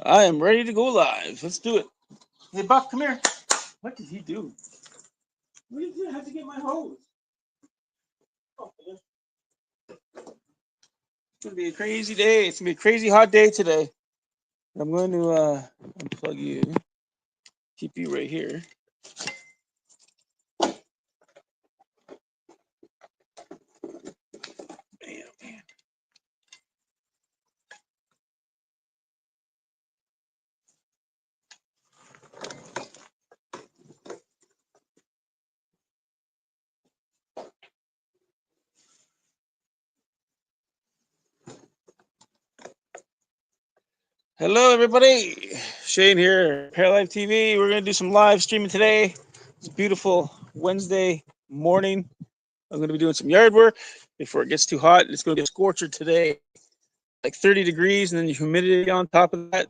I am ready to go live. Let's do it. Hey, Buck, come here. What did he do? What did he do? I have to get my hose. Oh, it's going to be a crazy day. It's going to be a crazy hot day today. I'm going to unplug you. Keep you right here. Man, man. Hello, everybody. Shane here, ParaLife TV. We're going to do some live streaming today. It's a beautiful Wednesday morning. I'm going to be doing some yard work before it gets too hot. It's going to be a scorcher today, like 30 degrees, and then the humidity on top of that,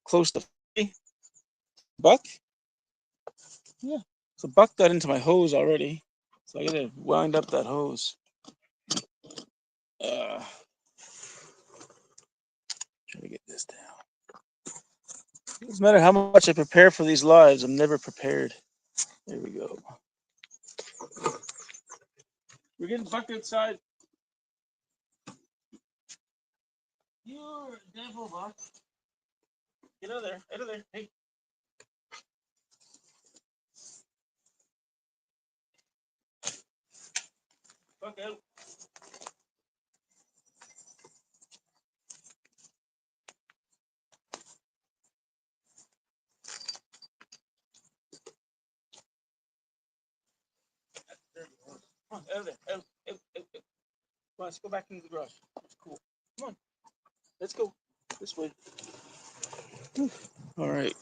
close to 40. Buck? Yeah. So Buck got into my hose already. So I got to wind up that hose. Try to get this down. It doesn't matter how much I prepare for these lives, I'm never prepared. There we go. We're getting Buck outside. You're a devil, Buck. Get out of there. Out of there. Hey. Buck out. Come on, out of there. Out, out, out, out. Come on, let's go back into the garage. It's cool. Come on. Let's go. This way. All right.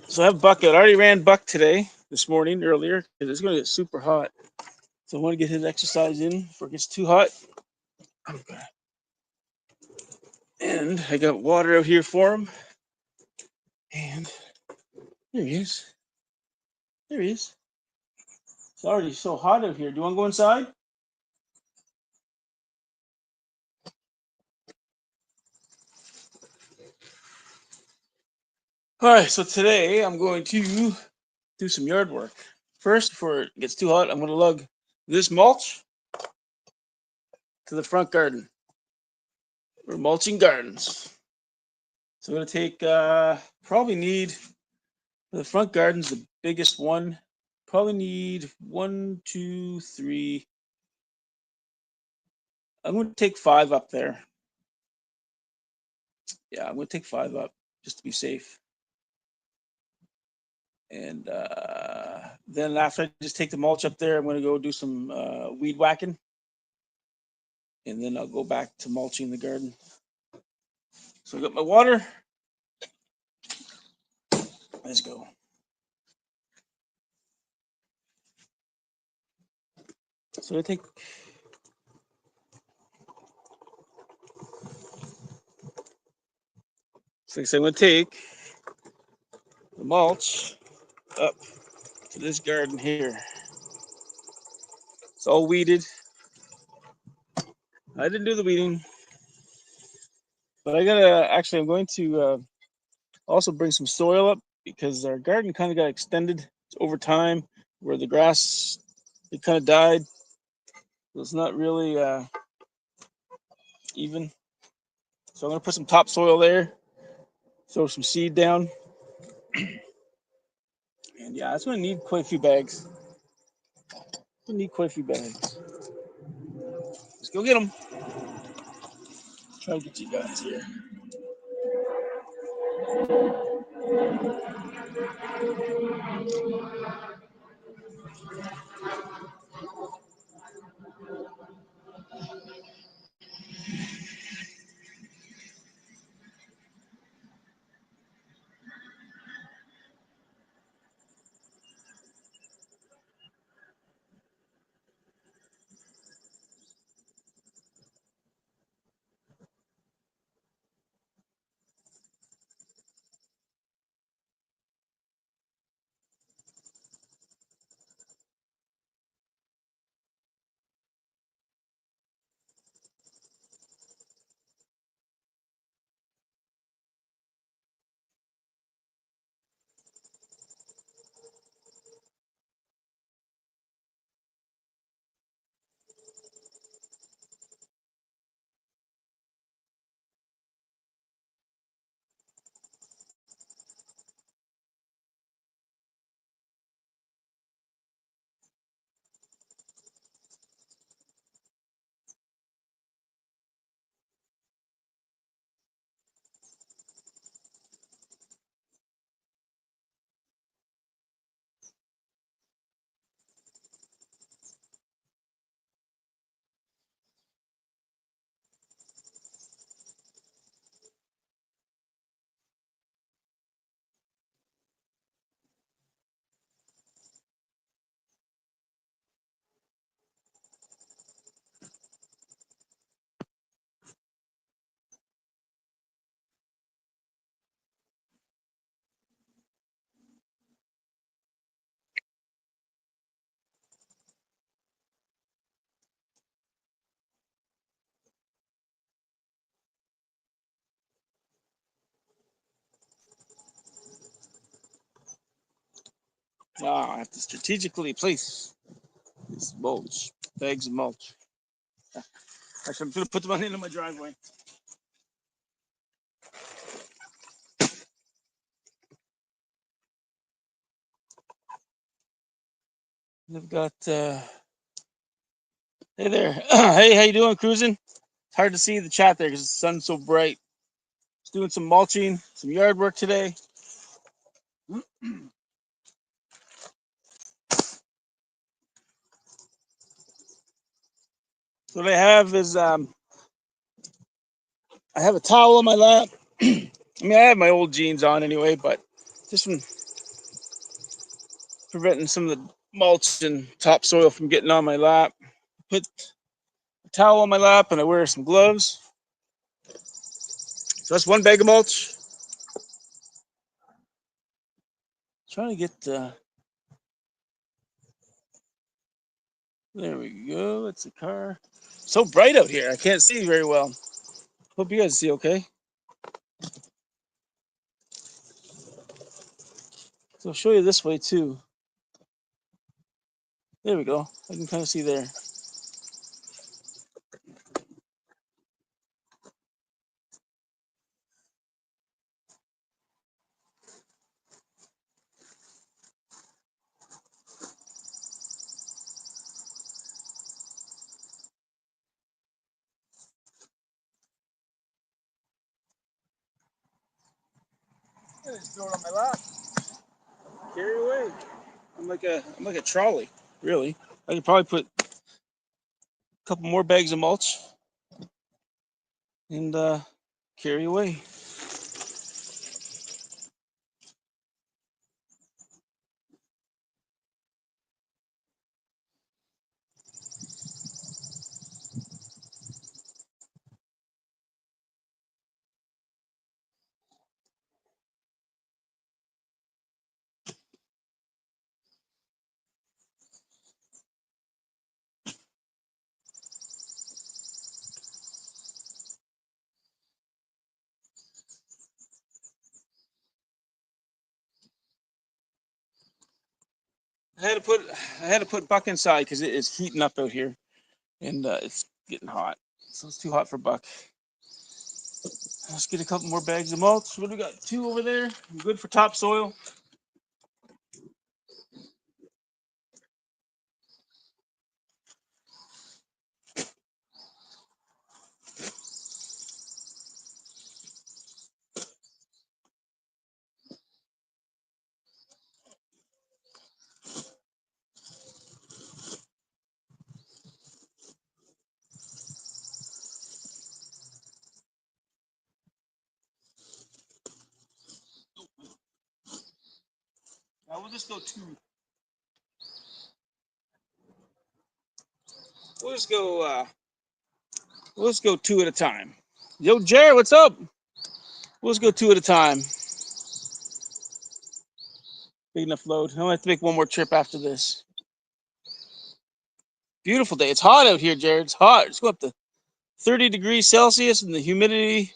So I have Buck out. I already ran Buck today, this morning, earlier, because it's going to get super hot. So I want to get his exercise in before it gets too hot. Okay. And I got water out here for him. And there he is. There he is. It's already so hot out here. Do you want to go inside? All right, so today I'm going to do some yard work. First, before it gets too hot, I'm going to lug this mulch to the front garden. We're mulching gardens. So I'm going to take, probably need, for the front garden's the biggest one. Probably need 1, 2, 3. I'm going to take 5 up there. Yeah, I'm going to take 5 up just to be safe. And then after I just take the mulch up there, I'm going to go do some weed whacking. And then I'll go back to mulching the garden. So I got my water. Let's go. So I take I'm going to take the mulch up to this garden here. It's all weeded. I didn't do the weeding, but I'm going to also bring some soil up because our garden kind of got extended over time where the grass, it kind of died. So it's not really even. So I'm going to put some topsoil there, throw some seed down. And yeah, it's going to need quite a few bags. Let's go get them. Try to get you guys here. I have to strategically place this mulch, bags of mulch. Actually, I'm going to put them on into my driveway. They've got, hey there. Hey, how you doing, cruising? It's hard to see the chat there because the sun's so bright. Just doing some mulching, some yard work today. So what I have is, I have a towel on my lap. I mean, I have my old jeans on anyway, but just from preventing some of the mulch and topsoil from getting on my lap. Put a towel on my lap and I wear some gloves. So that's one bag of mulch. Trying to get, there we go. It's a car. So bright out here. I can't see very well. Hope you guys see okay. So I'll show you this way too. There we go. I can kind of see there. I just throw it on my lap. Carry away. I'm like a trolley, really. I could probably put a couple more bags of mulch and carry away. I had to put Buck inside because it is heating up out here and it's getting hot. So it's too hot for Buck. Let's get a couple more bags of mulch. What do we got? Two over there. Good for topsoil. Now we'll just go two. We'll just go. We'll just go two at a time. Yo, Jared, what's up? We'll just go two at a time. Big enough load. I only have to make one more trip after this. Beautiful day. It's hot out here, Jared. It's hot. It's go up to 30 degrees Celsius, and the humidity.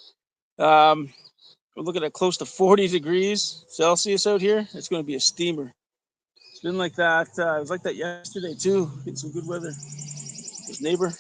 We're looking at close to 40 degrees Celsius out here. It's going to be a steamer. It's been like that. It was like that yesterday too. Getting some good weather. His neighbor.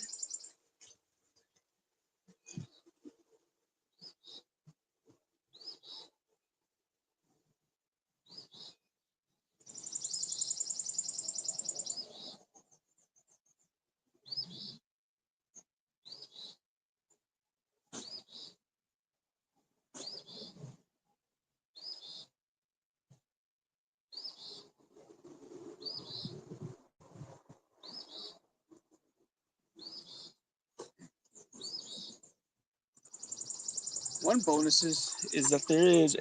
One bonus is that there's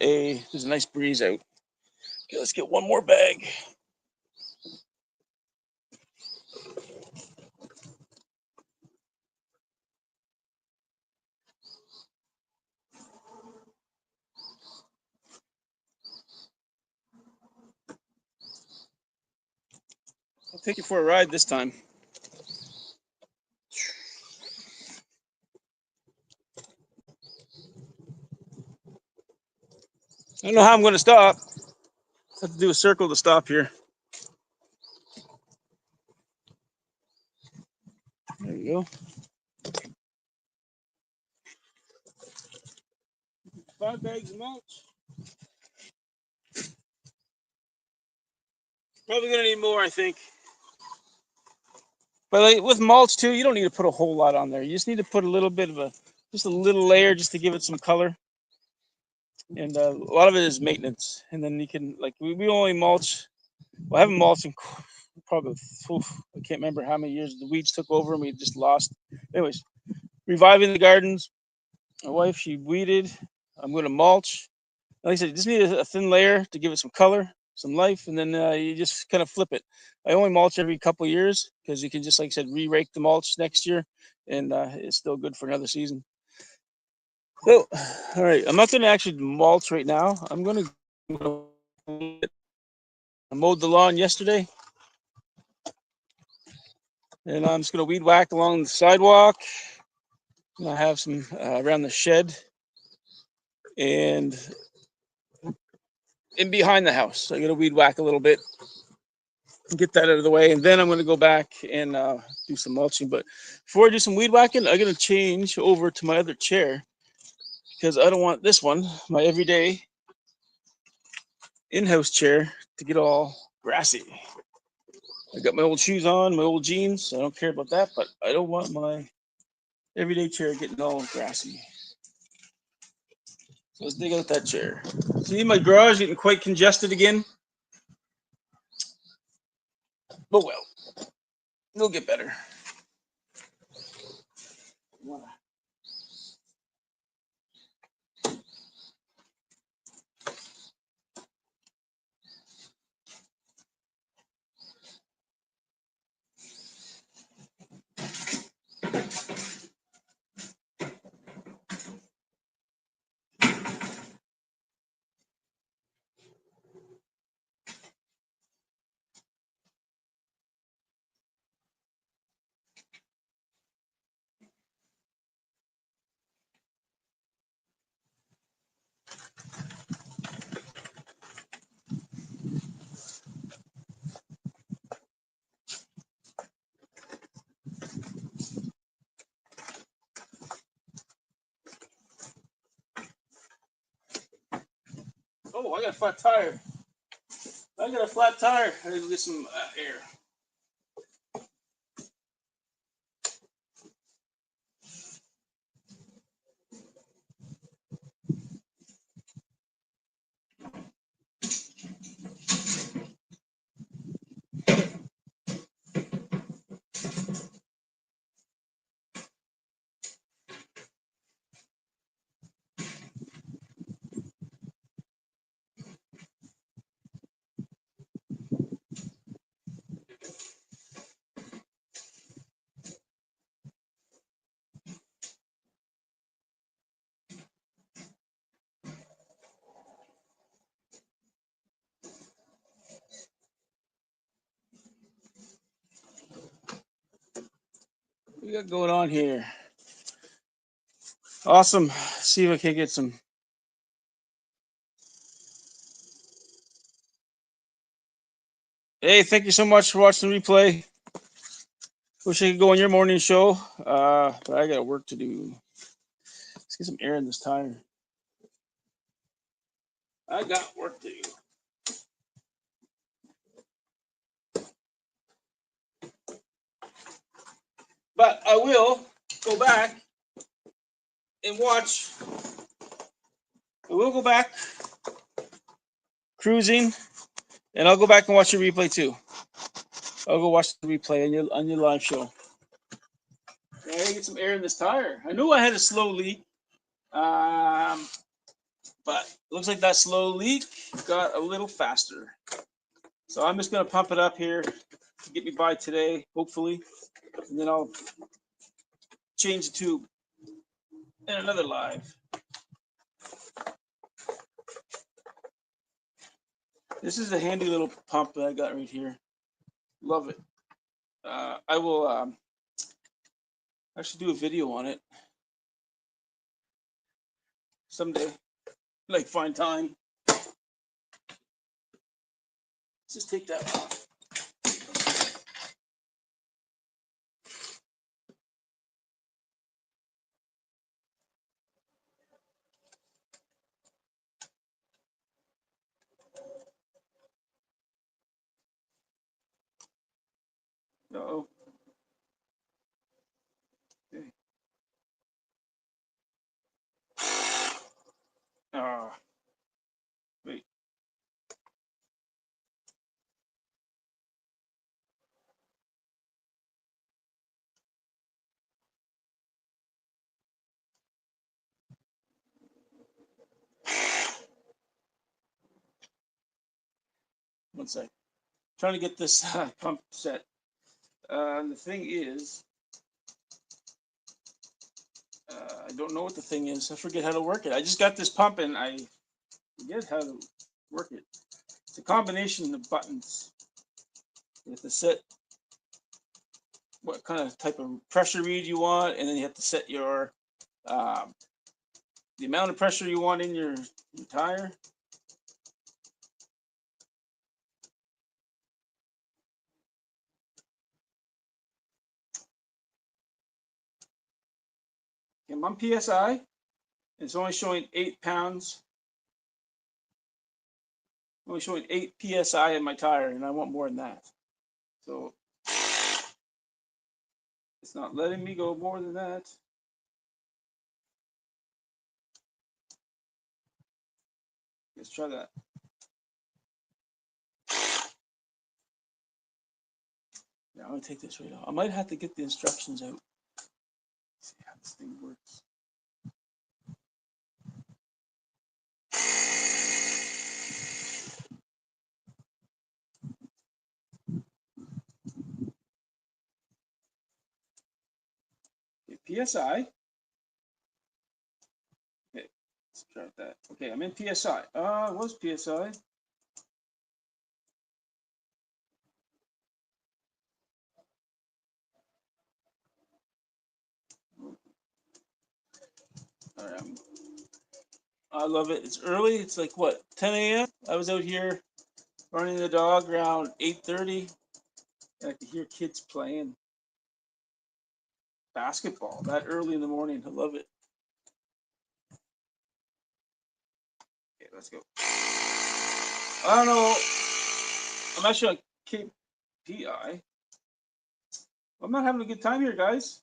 a nice breeze out. Okay, let's get one more bag. I'll take you for a ride this time. I don't know how I'm going to stop. I have to do a circle to stop here. 5 bags of mulch. Probably gonna need more, I think. But like with mulch too, you don't need to put a whole lot on there. You just need to put a little bit of just a little layer just to give it some color. And a lot of it is maintenance. And then you can like we only mulch. Well, I haven't mulched in probably I can't remember how many years the weeds took over and we just lost. Anyways, reviving the gardens. My wife, she weeded. I'm going to mulch. Like I said, you just need a thin layer to give it some color, some life, and then you just kind of flip it. I only mulch every couple of years because you can just, like I said, re-rake the mulch next year, and it's still good for another season. So, all right, I'm not going to actually mulch right now. I'm going to. I mowed the lawn yesterday, and I'm just going to weed whack along the sidewalk. I have some around the shed and in behind the house. So I'm going to weed whack a little bit, get that out of the way, and then I'm going to go back and do some mulching. But before I do some weed whacking, I'm going to change over to my other chair because I don't want this one, my everyday in-house chair, to get all grassy. I got my old shoes on, my old jeans. So I don't care about that, but I don't want my everyday chair getting all grassy. So let's dig out that chair. See, my garage getting quite congested again. But well, it'll get better. Oh, I got a flat tire. I got a flat tire. I need to get some air. What we got going on here? Awesome. See if I can get some. Hey, thank you so much for watching the replay. Wish I could go on your morning show, but I got work to do. Let's get some air in this tire. I got work to do. But I will go back and watch. I will go back cruising, and I'll go back and watch your replay too. I'll go watch the replay on your live show. I gotta get some air in this tire. I knew I had a slow leak, but it looks like that slow leak got a little faster. So I'm just gonna pump it up here to get me by today, hopefully, and then I'll change the tube in another live. This is a handy little pump that I got right here. Love it. I will actually do a video on it someday, like find time. Let's just take that off. Uh-oh. Okay. Ah, wait. 1 sec. Trying to get this pump set. The thing is, I don't know what the thing is. I forget how to work it. I just got this pump and I forget how to work it. It's a combination of buttons. You have to set what kind of type of pressure read you want, and then you have to set your um, the amount of pressure you want in your tire. I'm on PSI. It's only showing 8 pounds. Only showing 8 PSI in my tire, and I want more than that. So it's not letting me go more than that. Let's try that. Yeah, I'm gonna take this right off. I might have to get the instructions out. See how this thing works. Okay, PSI. Okay, let's try that. Okay, I'm in PSI. It was PSI. All right, I love it. It's early. It's like what, 10 a.m. I was out here running the dog around 8:30. I could hear kids playing basketball that early in the morning. I love it. Okay, let's go. I don't know. I'm actually on KPI. I'm not having a good time here, guys.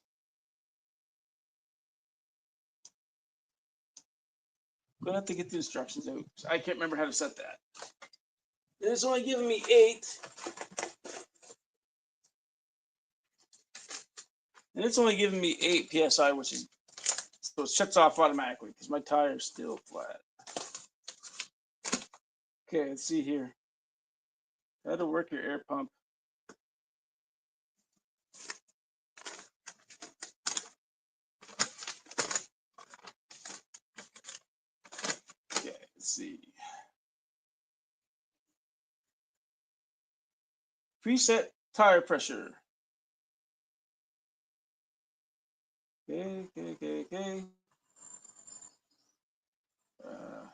I'm gonna have to get the instructions out. I can't remember how to set that. It's only giving me 8. And it's only giving me 8 PSI, which is, so it shuts off automatically because my tire's still flat. Okay, let's see here. How to work your air pump. Okay, let's see. Preset tire pressure. Okay. Uh,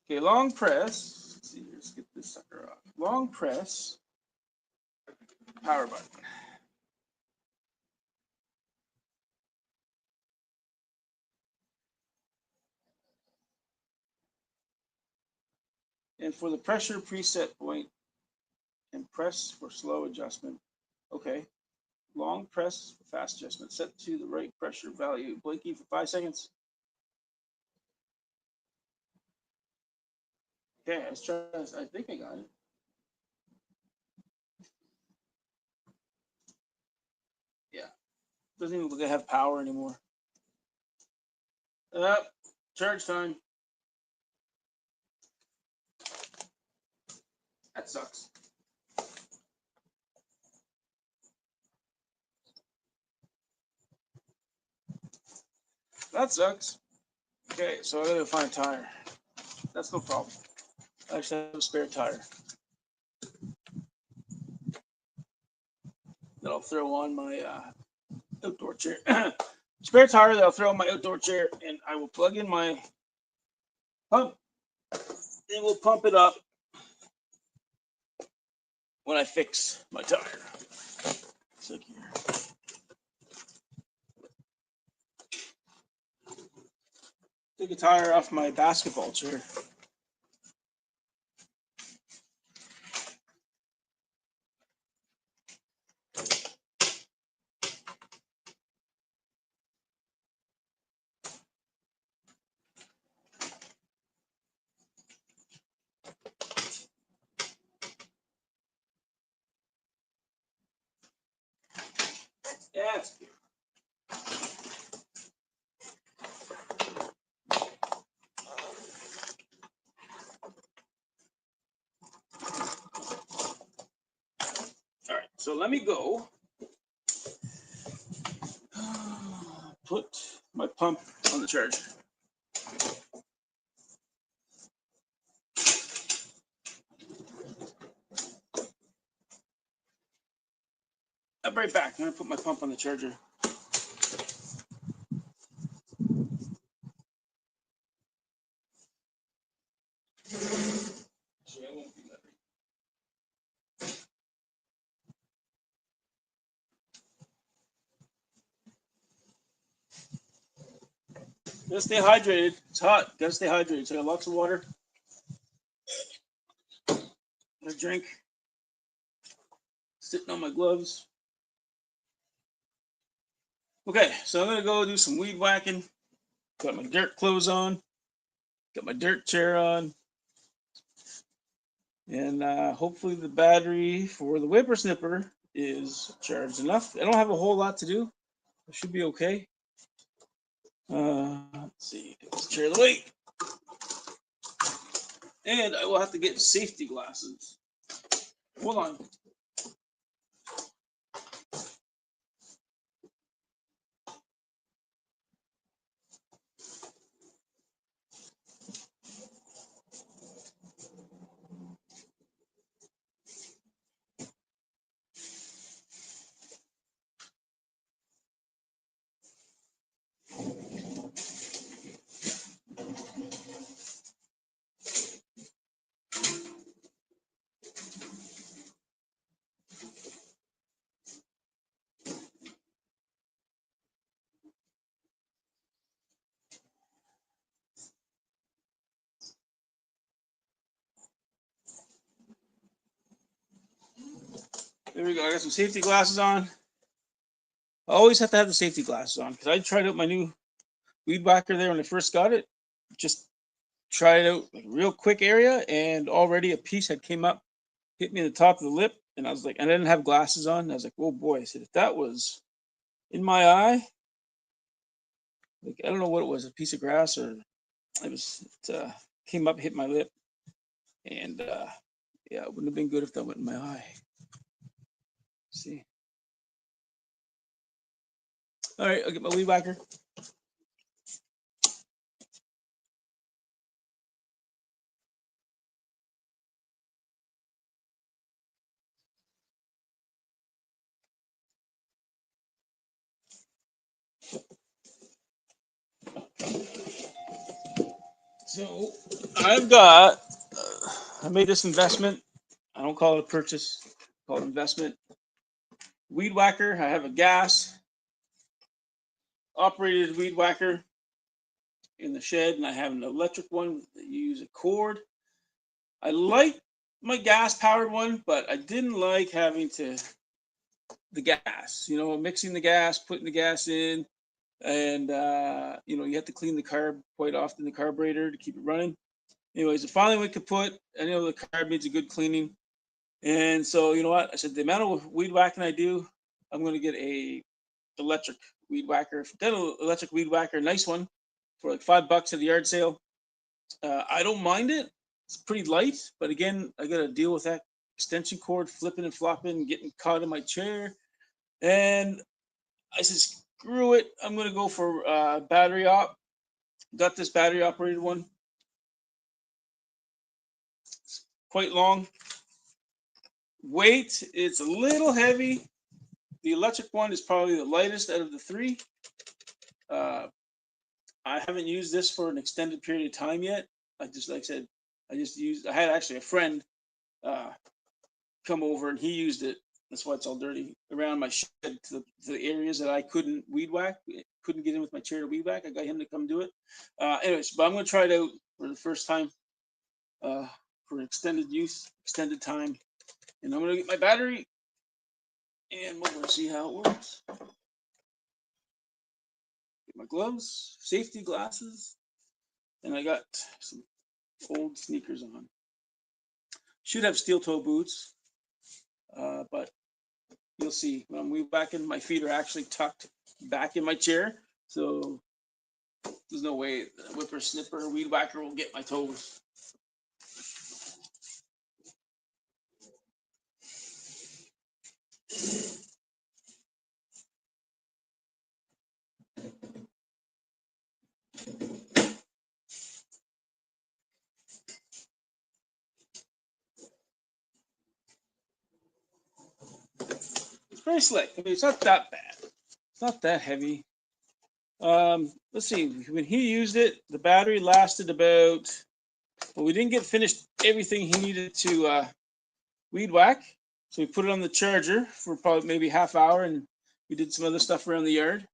okay, long press. Let's see, let's get this sucker off. Long press, power button. And for the pressure preset point, and press for slow adjustment. Okay. Long press for fast adjustment. Set to the right pressure value. Blinking for 5 seconds. Okay, let's try this. I think I got it. Yeah. Doesn't even look like I have power anymore. Charge time. That sucks. That sucks. Okay, so I gotta find a tire. That's no problem. I actually have a spare tire that I'll throw on my outdoor chair. Spare tire that I'll throw on my outdoor chair, and I will plug in my pump. And we'll pump it up when I fix my tire. Check here. Take a tire off my basketball chair. Yeah, it's cute. All right, so let me go put my pump on the charger. I'll be right back. I'm gonna put my pump on the charger. Gotta stay hydrated. It's hot. Gotta stay hydrated. So I got lots of water. I drink. Sitting on my gloves. Okay, so I'm gonna go do some weed whacking. Got my dirt clothes on. Got my dirt chair on. And hopefully the battery for the whippersnipper is charged enough. I don't have a whole lot to do. I should be okay. Let's see. Get this chair of the way. And I will have to get safety glasses. Hold on. There we go. I got some safety glasses on. I always have to have the safety glasses on because I tried out my new weed whacker there when I first got it. Just tried it out like a real quick area, and already a piece had came up, hit me in the top of the lip, and I was like, and I didn't have glasses on. I was like, oh boy! I said, if that was in my eye, like I don't know what it was, a piece of grass or it came up, hit my lip, and yeah, it wouldn't have been good if that went in my eye. See. All right, I'll get my weed whacker. So I've got, I made this investment. I don't call it a purchase, I call it investment. Weed whacker. I have a gas operated weed whacker in the shed, and I have an electric one that you use a cord. I like my gas powered one, but I didn't like having the gas, mixing the gas, putting the gas in, and you have to clean the carb quite often, the carburetor, to keep it running. Anyways, I finally went kaput. I know the carb needs a good cleaning, and so you know what? I said the amount of weed whacking I do, I'm going to get a electric weed whacker. If I get an electric weed whacker, nice one, for like $5 at the yard sale. I don't mind it. It's pretty light, but again, I got to deal with that extension cord flipping and flopping, getting caught in my chair. And I said, screw it. I'm going to go for battery op. Got this battery operated one. It's quite long. Weight, it's a little heavy. The electric one is probably the lightest out of the three. I haven't used this for an extended period of time yet. Like I said, I had actually a friend come over and he used it That's why it's all dirty around my shed to the areas that I couldn't weed whack, couldn't get in with my chair to weed whack. I got him to come do it. Anyways, but I'm going to try it out for the first time for extended use, extended time. And I'm going to get my battery and we're going to see how it works. Get my gloves, safety glasses, and I got some old sneakers on. Should have steel toe boots, but you'll see when I'm weed whacking, my feet are actually tucked back in my chair. So there's no way the whipper snipper weed whacker will get my toes. It's very slick. I mean, it's not that bad. It's not that heavy. Let's see. When he used it, the battery lasted about. Well, we didn't get finished everything he needed to weed whack, so we put it on the charger for probably maybe half hour, and we did some other stuff around the yard,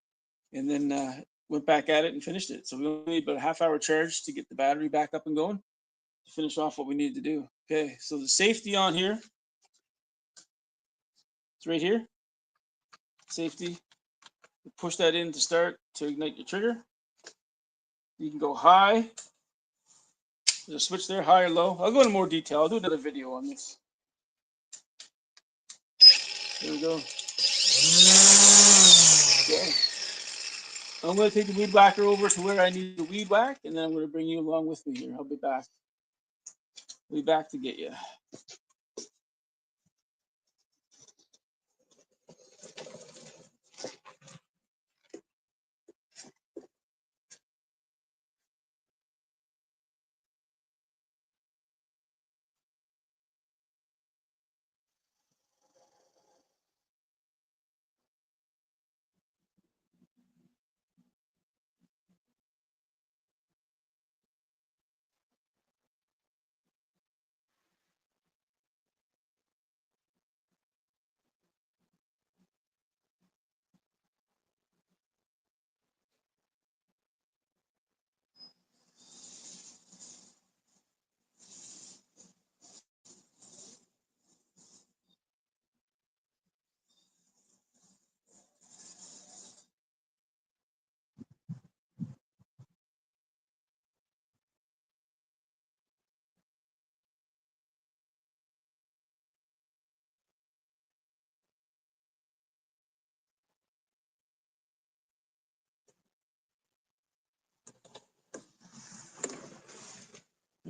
and then went back at it and finished it. So we only need about a half hour charge to get the battery back up and going to finish off what we need to do. Okay, so the safety on here, it's right here. Safety. You push that in to start to ignite your trigger. You can go high. There's a switch there, high or low. I'll go into more detail. I'll do another video on this. There we go. Okay. I'm going to take the weed whacker over to where I need the weed whack, and then I'm going to bring you along with me here. I'll be back. I'll be back to get you.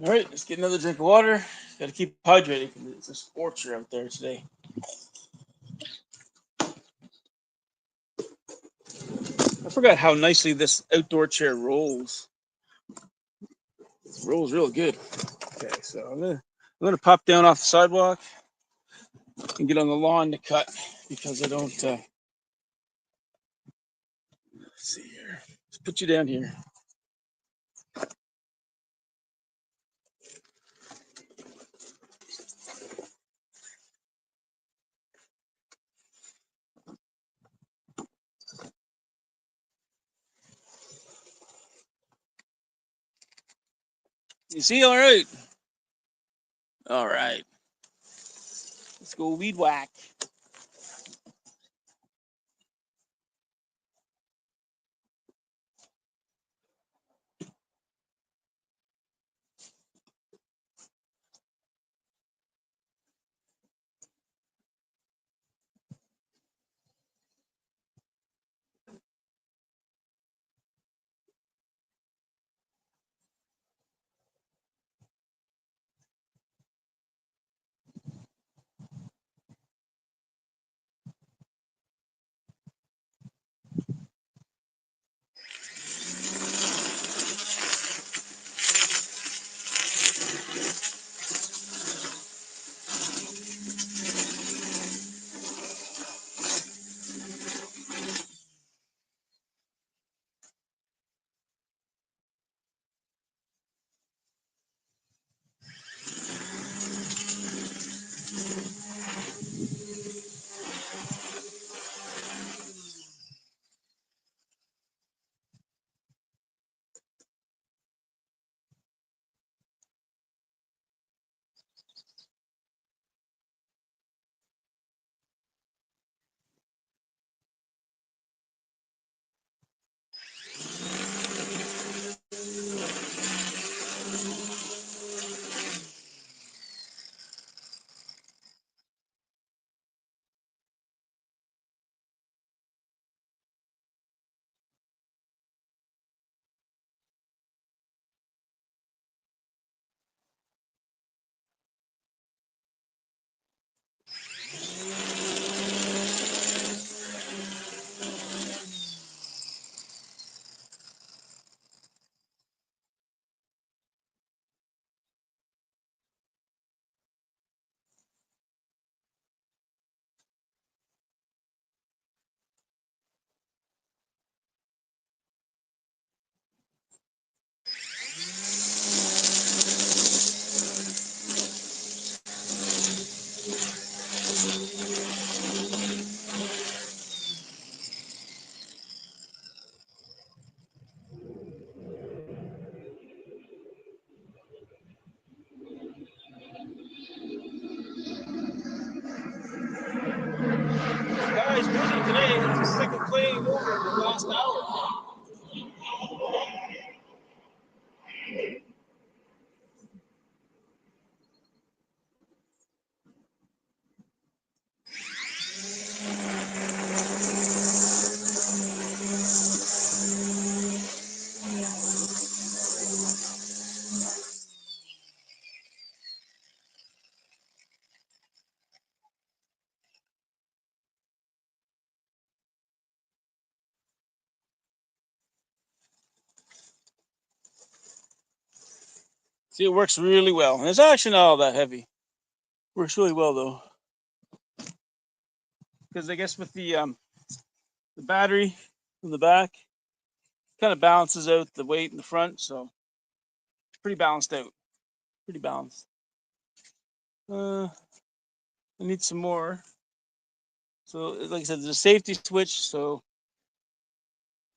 All right, let's get another drink of water. Got to keep hydrated because it's a scorcher out there today. I forgot how nicely this outdoor chair rolls. It rolls real good. Okay, so I'm gonna pop down off the sidewalk and get on the lawn to cut because I don't. Let's see here. Let's put you down here. You see, all right. All right. Let's go weed whack. way over the last hour. See, it works really well. And it's actually not all that heavy. Works really well though, because I guess with the battery in the back, kind of balances out the weight in the front, so it's pretty balanced out. Pretty balanced. I need some more. So, like I said, there's a safety switch, so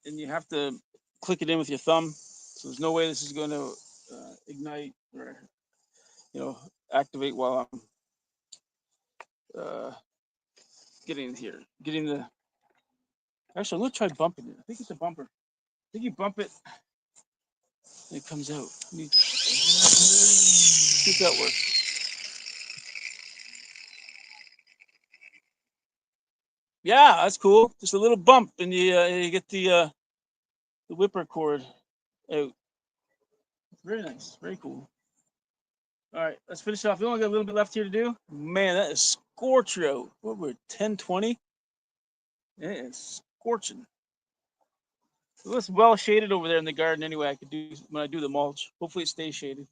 and you have to click it in with your thumb. So there's no way this is going to ignite or activate while I'm uh, getting here. Getting the. Actually, I'm gonna try bumping it. I think it's a bumper. I think you bump it, and it comes out. See if that works. Yeah, that's cool. Just a little bump, and you get the whipper cord out. Very nice. Very cool. All right, let's finish off. We only got a little bit left here to do. Man, that is scorcher out. What we're 10:20. It is scorching. It was well shaded over there in the garden anyway. I could do when I do the mulch. Hopefully it stays shaded.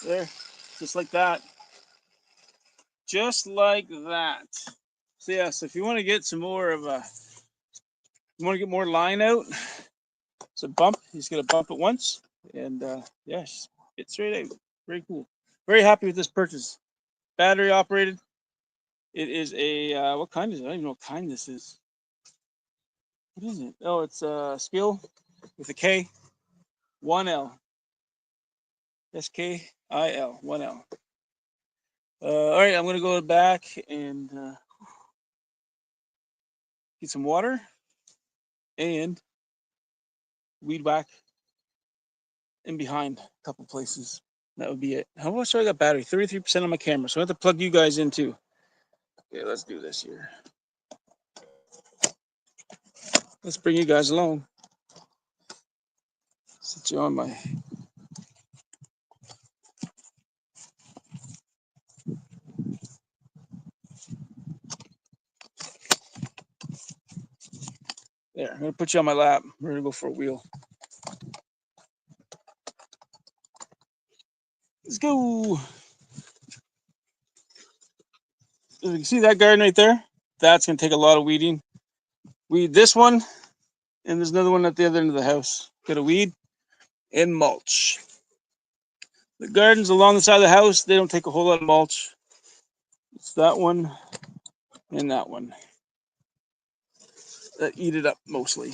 There, just like that. Just like that. So yeah, so if you want to get some more of a, you want to get more line out, it's a bump. He's gonna bump it once, and yeah, it's straight out. Very cool. Very happy with this purchase. Battery operated. It is a what kind is it? I don't even know what kind this is. What is it? Oh, it's a skill with a K, 1L. SKIL, 1L. All right, I'm gonna go back and get some water and weed whack in behind a couple places. That would be it. How much do I got battery? 33% on my camera, so I have to plug you guys in too. Okay, let's do this here. Let's bring you guys along. Sit you on my. There, I'm gonna put you on my lap. We're gonna go for a wheel. Let's go. You can see that garden right there? That's gonna take a lot of weeding. weed this one, and there's another one at the other end of the house. Got to weed and mulch. The gardens along the side of the house, they don't take a whole lot of mulch. It's that one and that one that eat it up mostly.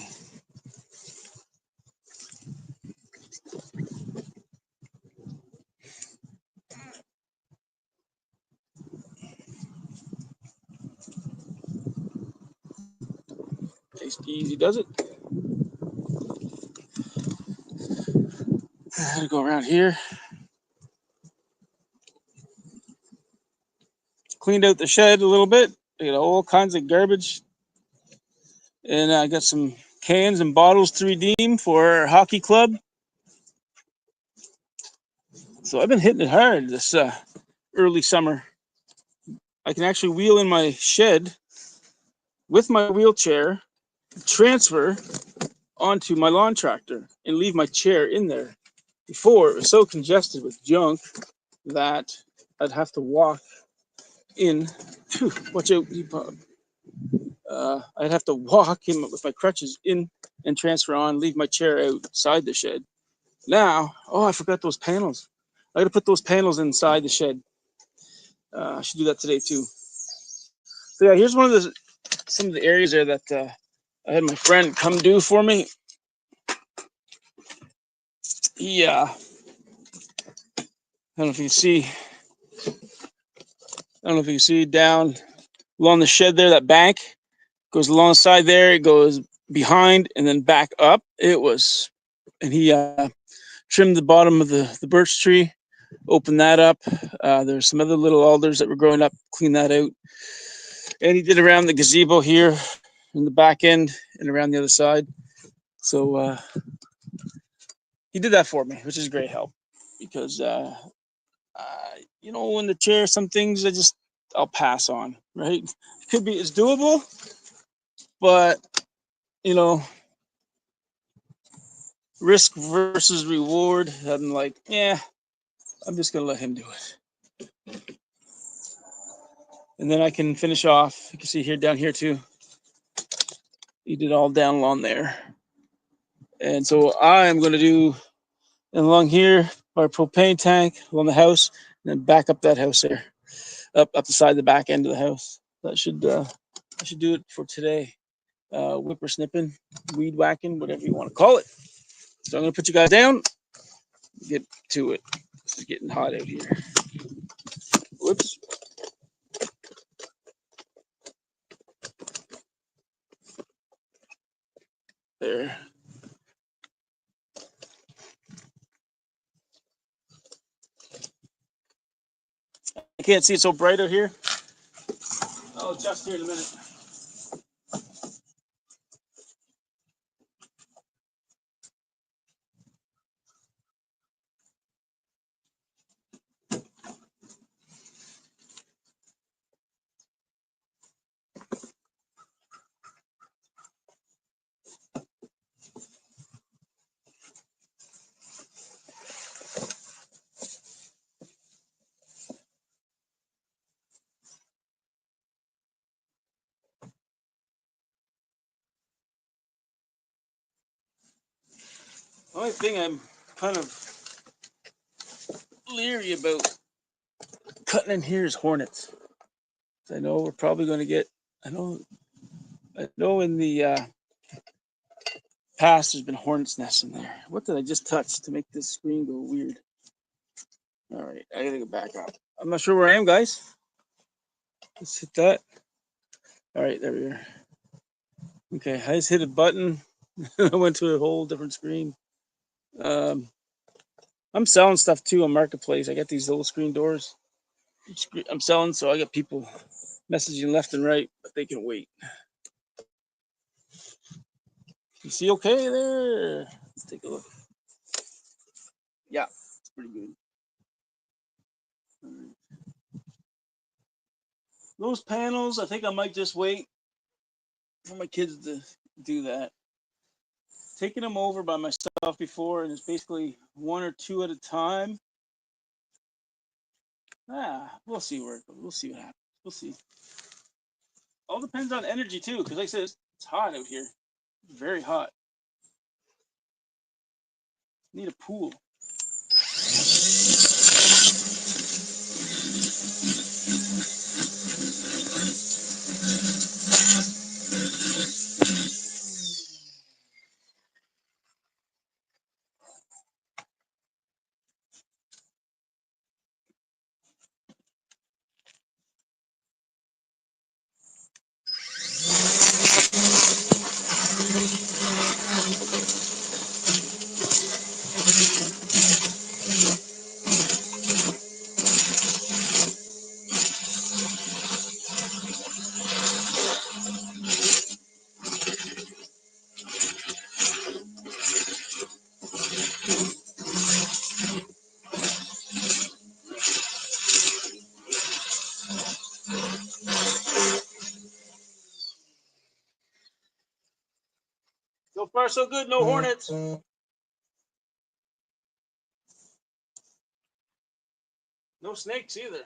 Tasty easy does it. I gotta go around here. Cleaned out the shed a little bit. I got all kinds of garbage. And I got some cans and bottles to redeem for our hockey club. So I've been hitting it hard this early summer. I can actually wheel in my shed with my wheelchair, transfer onto my lawn tractor, and leave my chair in there. Before, it was so congested with junk that I'd have to walk in. Watch out, I'd have to walk in with my crutches in and transfer on, leave my chair outside the shed. Now, I forgot those panels. I got to put those panels inside the shed. I should do that today too. So yeah, here's some of the areas there that I had my friend come do for me. Yeah, I don't know if you can see. I don't know if you can see down along the shed there. That bank goes alongside there. It goes behind and then back up. And he trimmed the bottom of the birch tree, opened that up. There's some other little alders that were growing up. Clean that out. And he did around the gazebo here in the back end and around the other side. So he did that for me, which is great help because in the chair, some things I'll pass on. Right? It's doable, but risk versus reward. I'm like, yeah, I'm just gonna let him do it, and then I can finish off. You can see here down here too. He did all down along there, and so I am gonna do along here our propane tank along the house, and then back up that house there, up the side of the back end of the house. That should I should do it for today. Whippersnipping, weed whacking, whatever you want to call it. So I'm gonna put you guys down. Get to it. This is getting hot out here. Whoops. There. I can't see it so bright out here. I'll adjust here in a minute. The only thing I'm kind of leery about cutting in here is hornets. I know we're probably going to get. I know in the past there's been hornets nests in there. What did I just touch to make this screen go weird? All right, I gotta go back up. I'm not sure where I am, guys. Let's hit that. All right, there we are. Okay, I just hit a button. I went to a whole different screen. I'm selling stuff too on Marketplace. I got these little screen doors. I'm selling, so I got people messaging left and right, but they can wait. You see okay there? Let's take a look. Yeah, it's pretty good. Those panels, I think I might just wait for my kids to do that. Taking them over by myself before, and it's basically one or two at a time. We'll see where it goes. We'll see what happens. We'll see. All depends on energy too, because like I said, It's hot out here. Very hot. Need a pool. So far, so good. No hornets. No snakes either.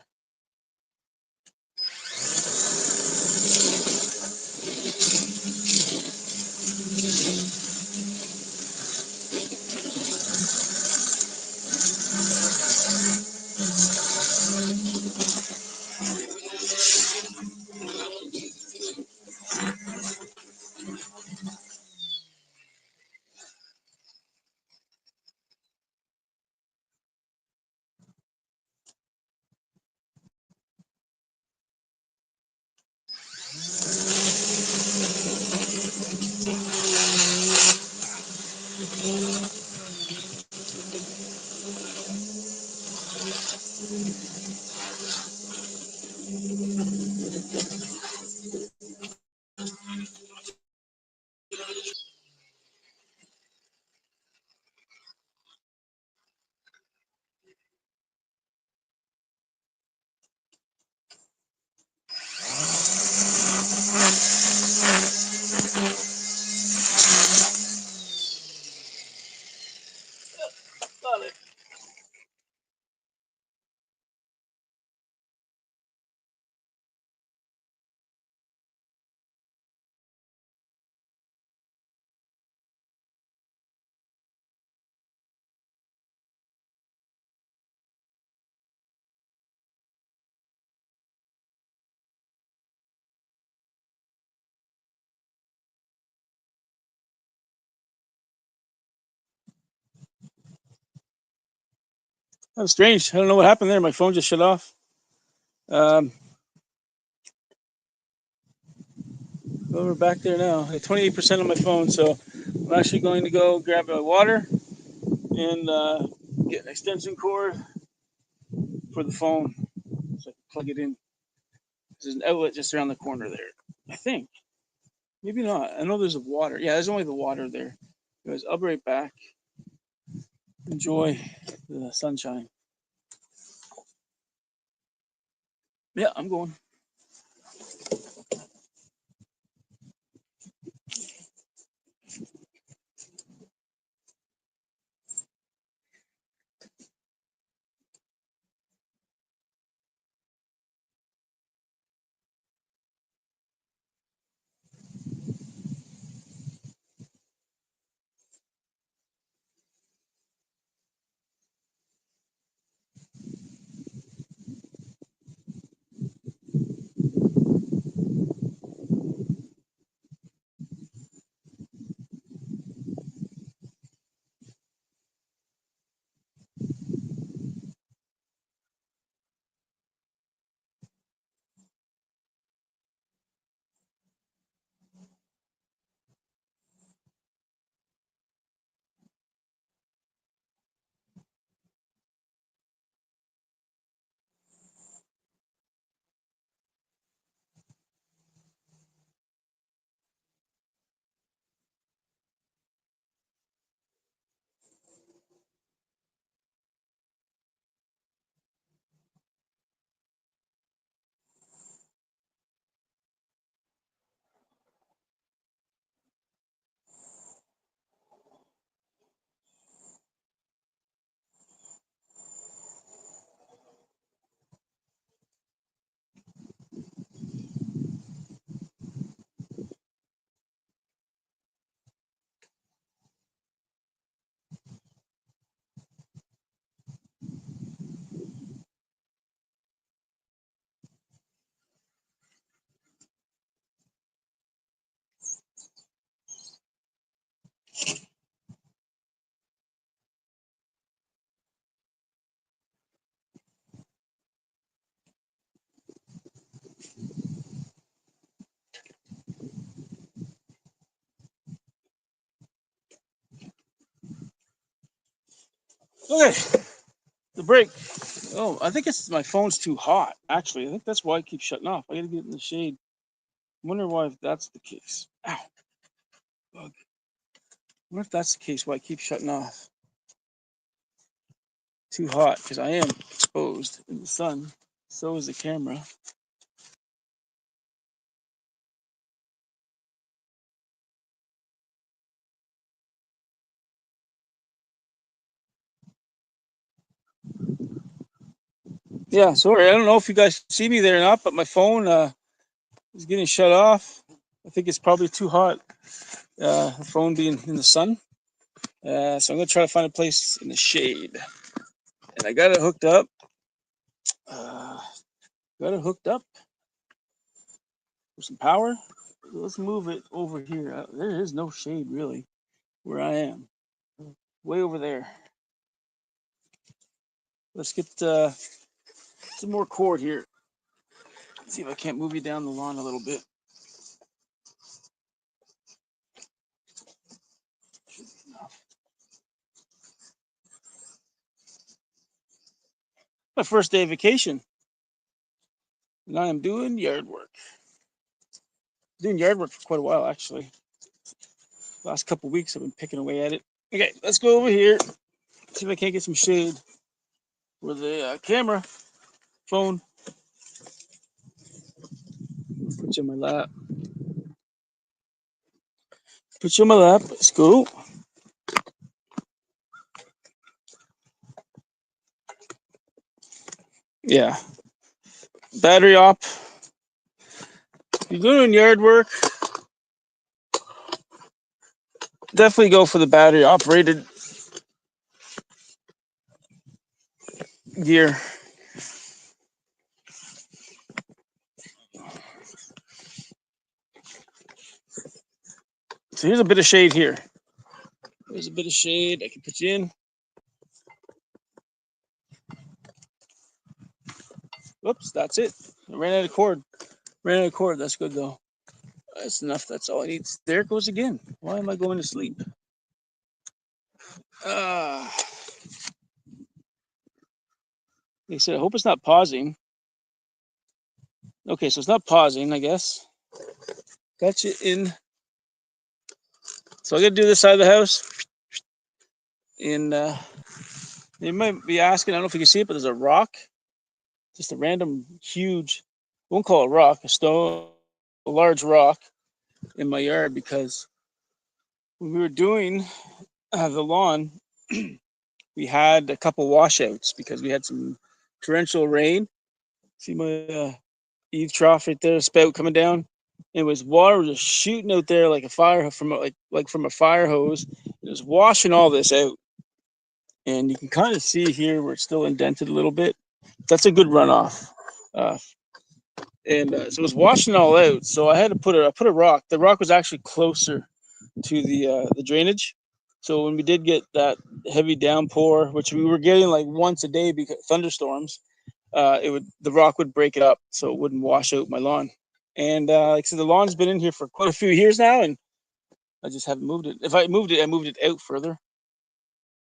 Got it. That was strange. I don't know what happened there. My phone just shut off. Um, well, we're back there now. I have 28% on my phone, so I'm actually going to go grab my water and get an extension cord for the phone so I can plug it in. There's an outlet just around the corner there. I think. Maybe not. I know there's a water. Yeah, there's only the water there. Anyways, I'll be right back. Enjoy the sunshine. Yeah, I'm going. Okay, the break. Oh, I think it's my phone's too hot. Actually, I think that's why it keeps shutting off. I gotta get it in the shade. Wonder why if that's the case. Ow, bug. Wonder if that's the case why it keeps shutting off. Too hot because I am exposed in the sun. So is the camera. Yeah, sorry. I don't know if you guys see me there or not, but my phone is getting shut off. I think it's probably too hot. The phone being in the sun. So I'm gonna try to find a place in the shade. And I got it hooked up. Uh, got it hooked up for some power. Let's move it over here. There is no shade really where I am. Way over there. Let's get some more cord here. Let's see if I can't move you down the lawn a little bit. My first day of vacation, and I am doing yard work. Doing yard work for quite a while actually. Last couple of weeks I've been picking away at it. Okay, let's go over here. See if I can't get some shade where the camera, phone. Put you on my lap. Put you on my lap. Let's go. Yeah. Battery op. If you're doing yard work, definitely go for the battery operated gear. So here's a bit of shade here. There's a bit of shade I can put you in. Whoops, that's it. I ran out of cord. Ran out of cord. That's good though. That's enough. That's all I need. There it goes again. Why am I going to sleep? They said, I hope it's not pausing. Okay, so it's not pausing, I guess. Got you in. So I got to do this side of the house. And you might be asking, I don't know if you can see it, but there's a rock. Just a random, huge, I won't call it a rock, a stone, a large rock in my yard because when we were doing the lawn, we had a couple washouts because we had some torrential rain. See my eave trough right there, spout coming down. It was water just shooting out there like a fire from like from a fire hose. It was washing all this out, and you can kind of see here where it's still indented a little bit. That's a good runoff, uh, and so it was washing it all out. So I had to put a rock. The rock was actually closer to the drainage. So when we did get that heavy downpour, which we were getting like once a day because thunderstorms, it would the rock would break it up so it wouldn't wash out my lawn. And like I said, the lawn's been in here for quite a few years now, and I just haven't moved it. If I moved it, I moved it out further.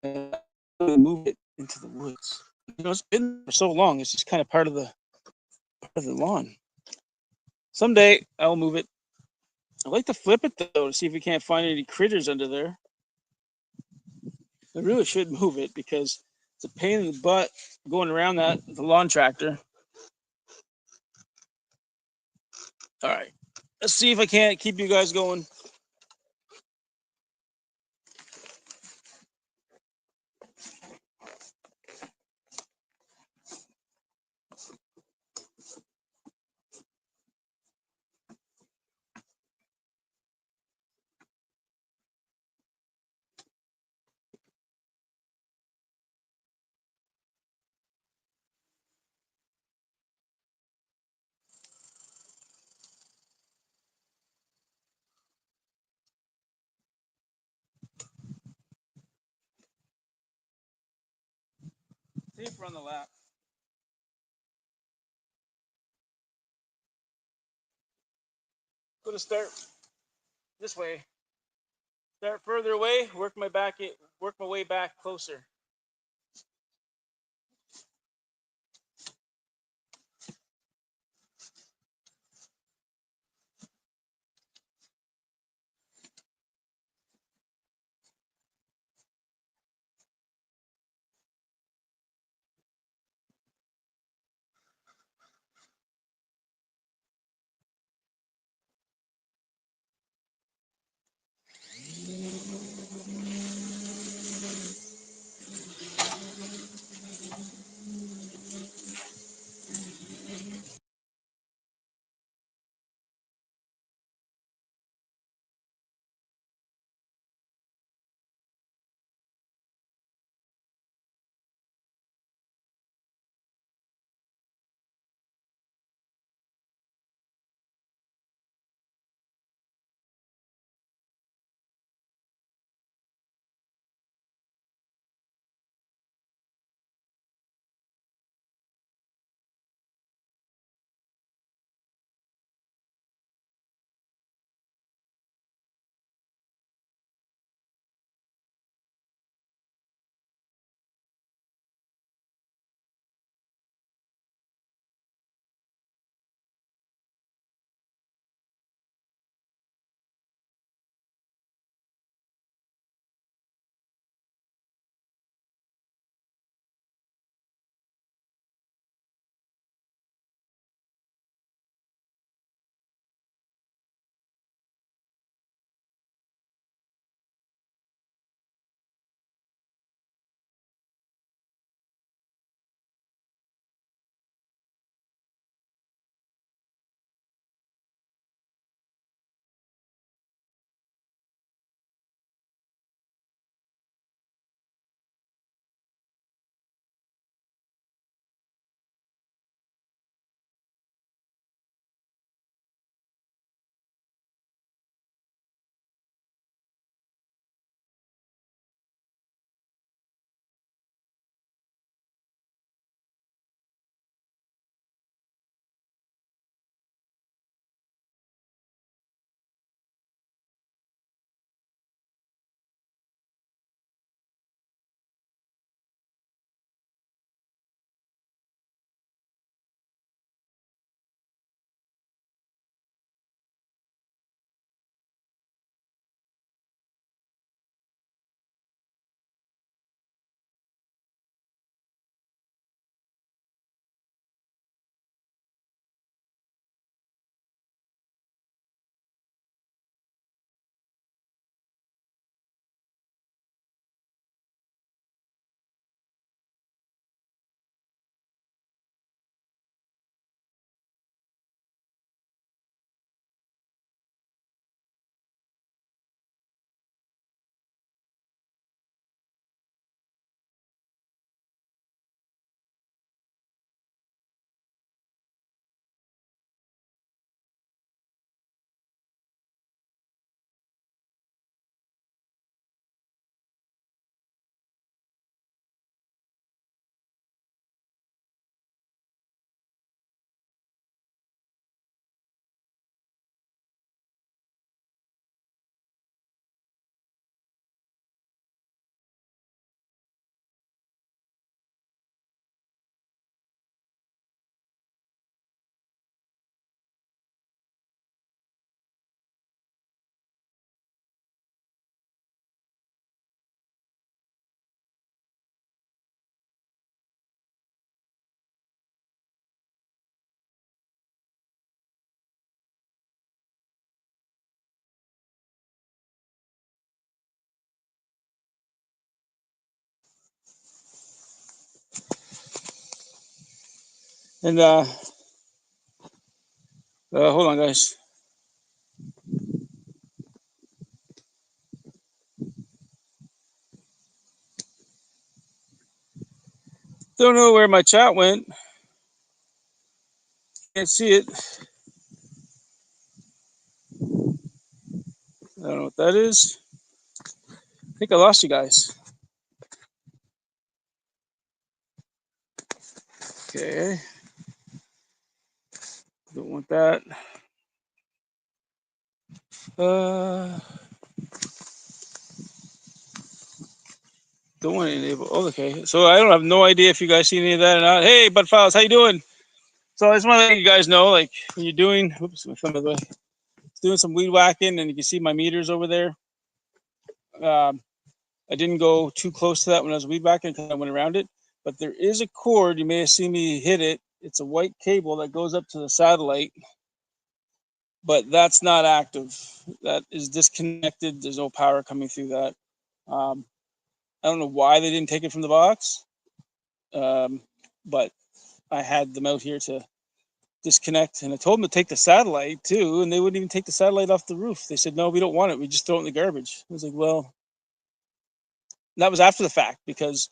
And I moved it into the woods. You know, it's been there for so long. It's just kind of part of the lawn. Someday I'll move it. I'd like to flip it though to see if we can't find any critters under there. I really should move it because it's a pain in the butt going around that the lawn tractor. All right, let's see if I can't keep you guys going. See if we're on the lap. Go to start this way. Start further away. Work my way back closer. And hold on, guys. Don't know where my chat went. Can't see it. I don't know what that is. I think I lost you guys. Okay. Don't want that. Uh, don't want to enable. Oh, okay. So I don't have no idea if you guys see any of that or not. Hey, Bud Files, how you doing? So I just want to let you guys know, like when you're doing, oops, my thumb by the way, doing some weed whacking, and you can see my meters over there. I didn't go too close to that when I was weed whacking because I went around it. But there is a cord. You may have seen me hit it. It's a white cable that goes up to the satellite, but that's not active. That is disconnected. There's no power coming through that. Um, I don't know why they didn't take it from the box, but I had them out here to disconnect, and I told them to take the satellite too, and they wouldn't even take the satellite off the roof. They said, "No, we don't want it. We just throw it in the garbage." I was like, "Well," that was after the fact because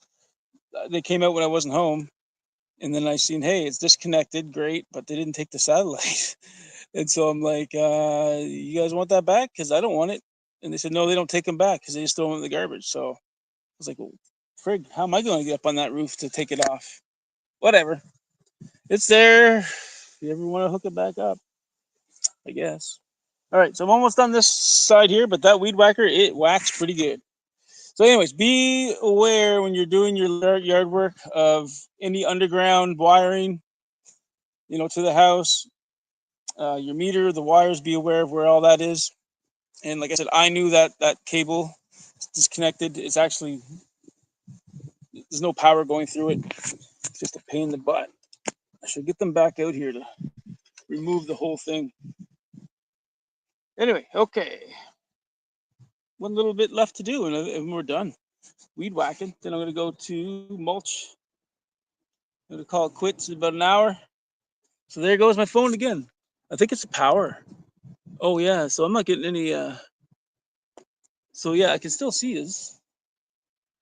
they came out when I wasn't home, and then I seen, "Hey, it's disconnected. Great," but they didn't take the satellite, and so I'm like, "You guys want that back? Because I don't want it." And they said, "No, they don't take them back because they just throw them in the garbage." So I was like, "Well, frig, how am I going to get up on that roof to take it off?" Whatever, it's there. If you ever want to hook it back up, I guess. All right, so I'm almost done this side here, but that weed whacker, it whacks pretty good. So anyways, be aware when you're doing your yard work of any underground wiring, to the house, your meter, the wires, be aware of where all that is. And like I said, I knew that that cable is disconnected. It's actually, there's no power going through it. It's just a pain in the butt. I should get them back out here to remove the whole thing. Anyway, okay. One little bit left to do and we're done. Weed whacking. Then I'm going to go to mulch. I'm going to call it quits in about an hour. So there goes my phone again. I think it's the power. Oh yeah, so I'm not getting any so yeah, I can still see this.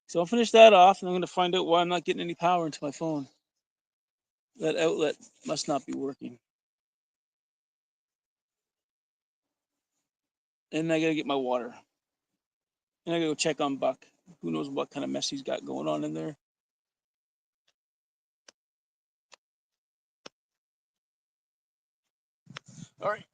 So I'll finish that off and I'm gonna find out why I'm not getting any power into my phone. That outlet must not be working. And I gotta get my water. And I gotta go check on Buck. Who knows what kind of mess he's got going on in there. All right.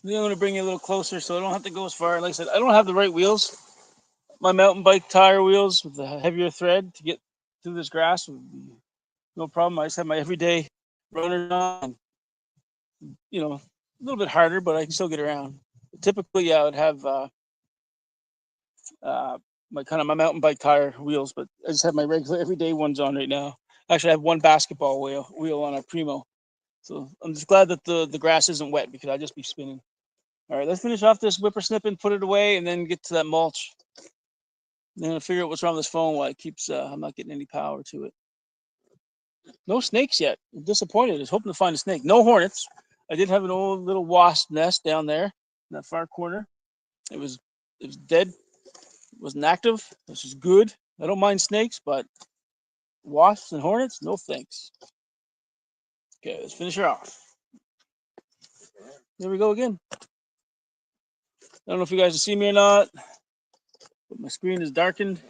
Then I'm gonna bring you a little closer so I don't have to go as far. Like I said, I don't have the right wheels. My mountain bike tire wheels with the heavier thread to get through this grass would be no problem. I just have my everyday runners on. A little bit harder, but I can still get around. Typically, I would have uh, my mountain bike tire wheels, but I just have my regular everyday ones on right now. Actually, I have one basketball wheel on a Primo, so I'm just glad that the grass isn't wet because I'd just be spinning. All right, let's finish off this whippersnipping, put it away, and then get to that mulch. Then I'll figure out what's wrong with this phone, why it keeps I'm not getting any power to it. No snakes yet. I'm disappointed. I was hoping to find a snake. No hornets. I did have an old little wasp nest down there in that far corner. It was it was dead. It wasn't active. This is good. I don't mind snakes, but wasps and hornets, no thanks. Okay, let's finish her off. There we go again. I don't know if you guys can see me or not, but my screen is darkened.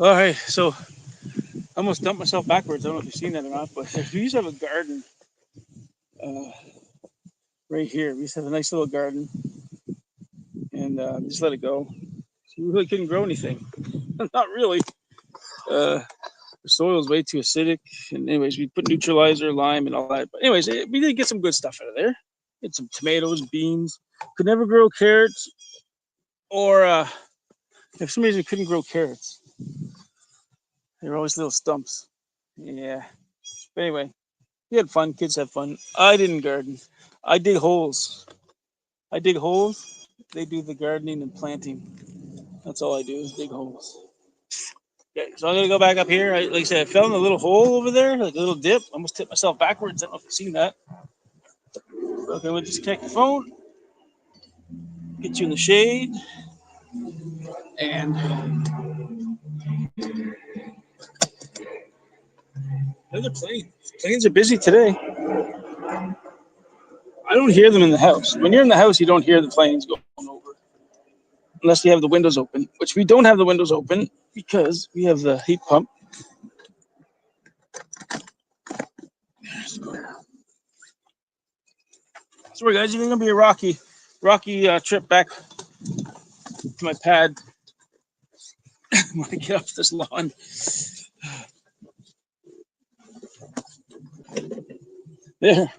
All right, so I almost dumped myself backwards. I don't know if you've seen that or not, but we used to have a garden uh, right here. We used to have a nice little garden, and just let it go. So we really couldn't grow anything. Not really. The soil is way too acidic. And anyways, we put neutralizer, lime, and all that. But anyways, we did get some good stuff out of there. Get some tomatoes, beans. Could never grow carrots, or for some reason we couldn't grow carrots. They were always little stumps. Yeah. But anyway, we had fun. Kids have fun. I didn't garden. I dig holes. I dig holes. They do the gardening and planting. That's all I do is dig holes. Okay, so I'm gonna go back up here. Like I said, I fell in a little hole over there, like a little dip. Almost tipped myself backwards. I don't know if you've seen that. Okay, we'll disconnect the phone, get you in the shade, and another plane. Planes are busy today. I don't hear them in the house. When you're in the house, you don't hear the planes going over unless you have the windows open, which we don't have the windows open because we have the heat pump. Sorry, guys, it's gonna be a rocky trip back to my pad when I get off this lawn. There.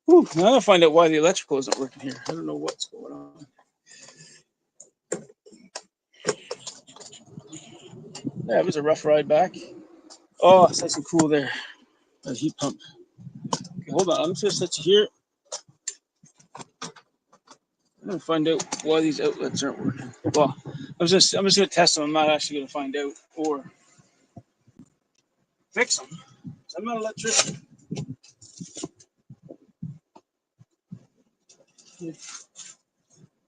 Whew, now I gotta find out why the electrical isn't working here. I don't know what's going on. Yeah, it was a rough ride back. Oh, it's nice and cool there. The heat pump. Okay, hold on, I'm just gonna set you here. I'm gonna find out why these outlets aren't working. Well, I'm just gonna test them. I'm not actually gonna find out or fix them. I'm not an electrician.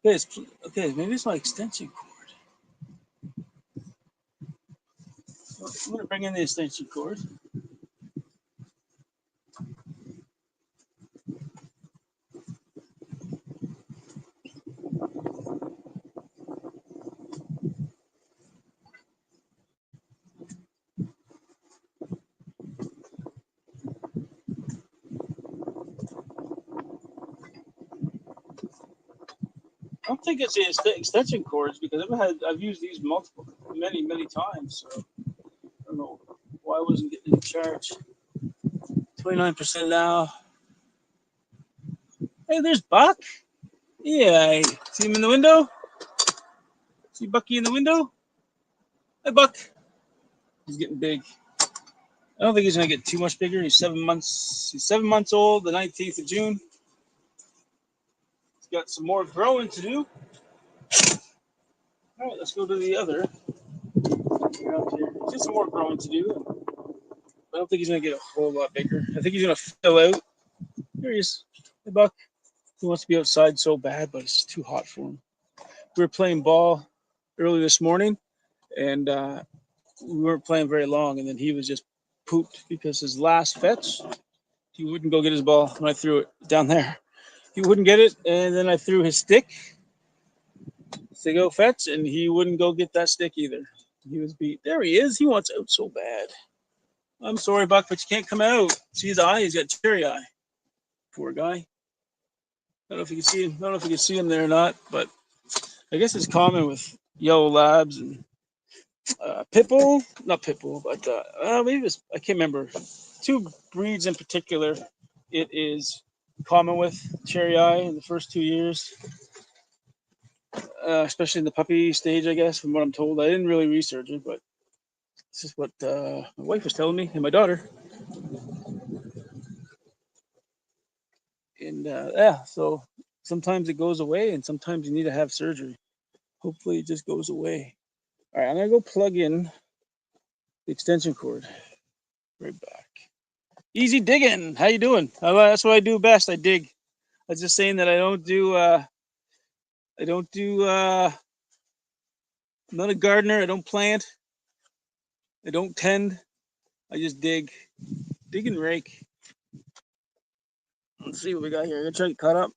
Okay, maybe it's my extension cord. I'm gonna bring in the extension cord. I don't think it's the extension cords because I've used these many times. So I don't know why I wasn't getting any charge. 29% now. Hey, there's Buck. Yeah, see him in the window. See Bucky in the window. Hey, Buck. He's getting big. I don't think he's gonna get too much bigger. He's 7 months. He's 7 months old. The 19th of June. He's got some more growing to do. All right, let's go to the other. He's got some more growing to do. I don't think he's gonna get a whole lot bigger. I think he's gonna fill out. There he is. Hey, Buck. He wants to be outside so bad, but it's too hot for him. We were playing ball early this morning, and we weren't playing very long, and then he was just pooped because his last fetch, he wouldn't go get his ball when I threw it down there. He wouldn't get it, and then I threw his stick to go fetch, and he wouldn't go get that stick either. He was beat. There he is. He wants out so bad. I'm sorry, Buck, but you can't come out. See his eye? He's got cherry eye. Poor guy. I don't know if you can see him. I don't know if you can see him there or not, but I guess it's common with yellow labs and Pitbull, not Pitbull, but maybe it's, I can't remember. Two breeds in particular, it is common with cherry eye in the first 2 years, especially in the puppy stage, I guess, from what I'm told. I didn't really research it, but this is what my wife was telling me and my daughter. And yeah, so sometimes it goes away and sometimes you need to have surgery. Hopefully it just goes away. All right, I'm going to go plug in the extension cord. Right back. Easy digging. How you doing? That's what I do best. I dig. I was just saying that I don't do. I'm not a gardener. I don't plant. I don't tend. I just dig, dig and rake. Let's see what we got here. I'm gonna try to get caught up.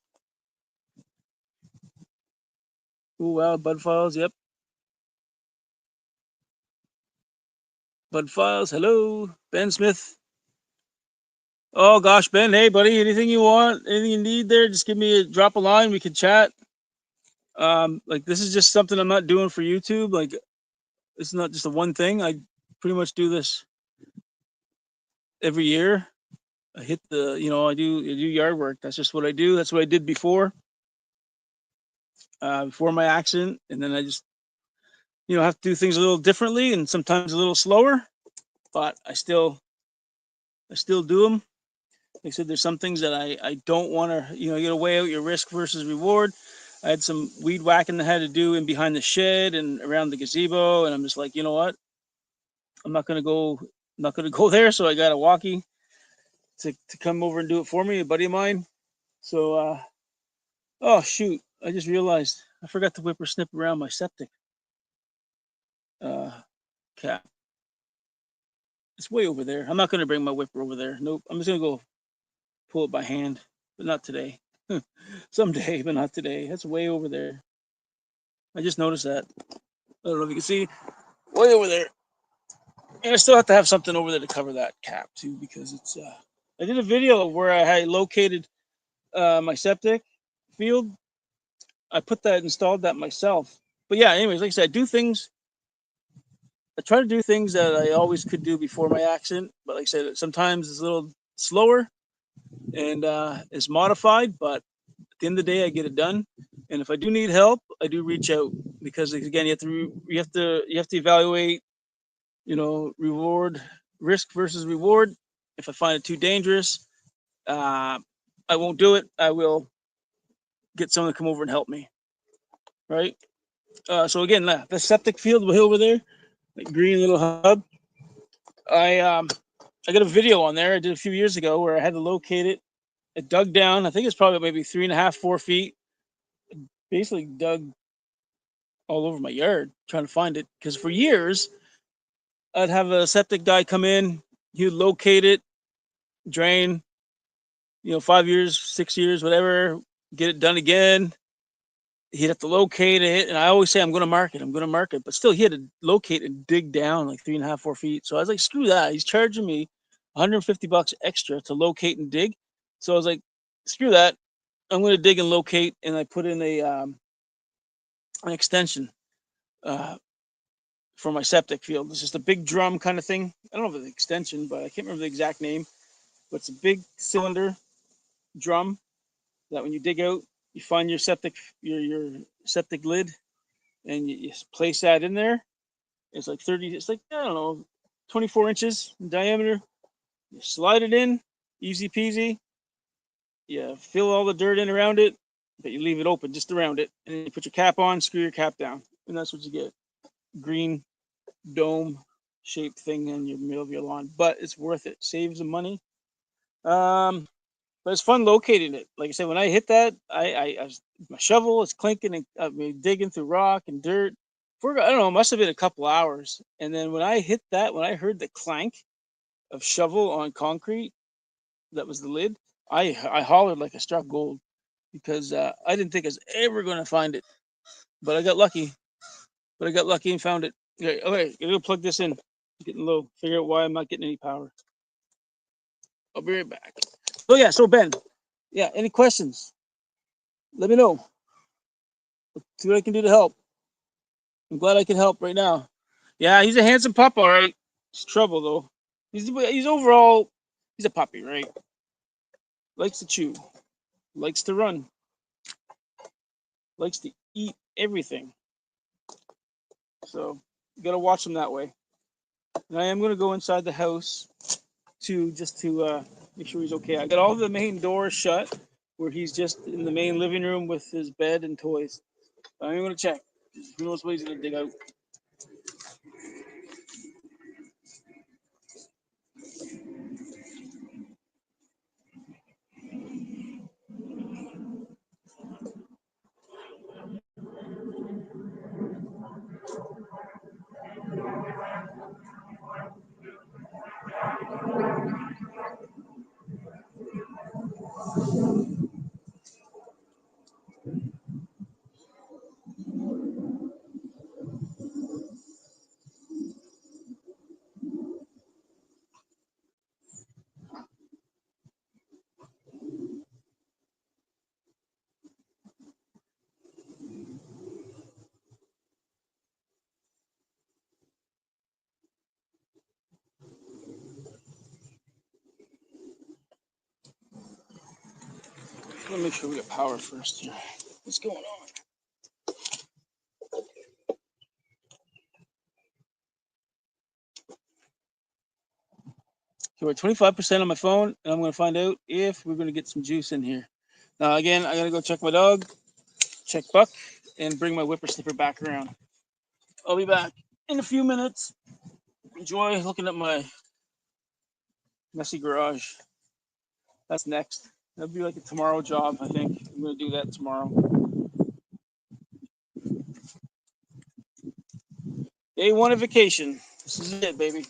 Ooh, wow, bud files. Yep. Bud Files, hello. Ben Smith. Oh gosh, Ben, hey buddy, anything you want, anything you need there, just give me a drop a line. We can chat. Like this is just something I'm not doing for YouTube. Like it's not just a one thing. I pretty much do this every year. I hit the, I do yard work. That's just what I do. That's what I did before my accident, and then I just, have to do things a little differently and sometimes a little slower, but I still do them. Like I said, there's some things that I don't want to, you got to weigh out your risk versus reward. I had some weed whacking that I had to do in behind the shed and around the gazebo, and I'm just like, you know what? I'm not gonna go there. So I got a walkie to come over and do it for me, a buddy of mine. So, oh shoot, I just realized I forgot to whipper snip around my septic uh, cap. It's way over there. I'm not gonna bring my whipper over there. Nope. I'm just gonna go pull it by hand, but not today. Someday, but not today. That's way over there. I just noticed that. I don't know if you can see, way over there. And I still have to have something over there to cover that cap too, because it's. I did a video where I had located my septic field. I installed that myself. But yeah, anyways, like I said, I do things. I try to do things that I always could do before my accident. But like I said, sometimes it's a little slower and it's modified. But at the end of the day, I get it done. And if I do need help, I do reach out, because again, you have to evaluate, reward, risk versus reward. If I find it too dangerous, uh, I won't do it. I will get someone to come over and help me. Right. So again, the septic field way over there, like green little hub. I um, I got a video on there I did a few years ago where I had to locate it. I dug down. I think it's probably maybe 3.5, 4 feet. Basically dug all over my yard trying to find it, because for years I'd have a septic guy come in. He'd locate it, drain. 5 years, 6 years, whatever. Get it done again. He'd have to locate it, and I always say I'm going to mark it. I'm going to mark it, but still, he had to locate and dig down like 3.5, 4 feet. So I was like, screw that. He's charging me $150 extra to locate and dig. So I was like, screw that. I'm going to dig and locate, and I put in an extension uh, for my septic field. It's just a big drum kind of thing. I don't know if it's an extension, but I can't remember the exact name. But it's a big cylinder drum that when you dig out, you find your septic lid, and you place that in there. It's like 30. It's like, I don't know, 24 inches in diameter. You slide it in, easy peasy. You fill all the dirt in around it, but you leave it open just around it, and then you put your cap on, screw your cap down, and that's what you get. Green dome shaped thing in your middle of your lawn, but it's worth it. Saves the money. Um, but it's fun locating it. Like I said, when I hit that, my shovel is clinking and digging through rock and dirt. I don't know, it must have been a couple hours. And then when I hit that, when I heard the clank of shovel on concrete, that was the lid. I hollered like I struck gold, because I didn't think I was ever going to find it, but I got lucky. And found it. Okay, I'm gonna plug this in. It's getting low. Figure out why I'm not getting any power. I'll be right back. So yeah, so Ben, yeah, any questions? Let me know. See what I can do to help. I'm glad I can help right now. Yeah, he's a handsome pup, all right. He's trouble though. He's overall, he's a puppy, right? Likes to chew, likes to run, likes to eat everything. So you gotta watch him that way. And I am gonna go inside the house to make sure he's okay. I got all the main doors shut, where he's just in the main living room with his bed and toys. I'm gonna check. Who knows what he's gonna dig out? Let me make sure we got power first here. What's going on? So we're 25% on my phone, and I'm going to find out if we're going to get some juice in here. Now, again, I got to go check my dog, check Buck, and bring my whippersnapper back around. I'll be back in a few minutes. Enjoy looking at my messy garage. That's next. That'll be like a tomorrow job, I think. I'm going to do that tomorrow. Day one of vacation. This is it, baby.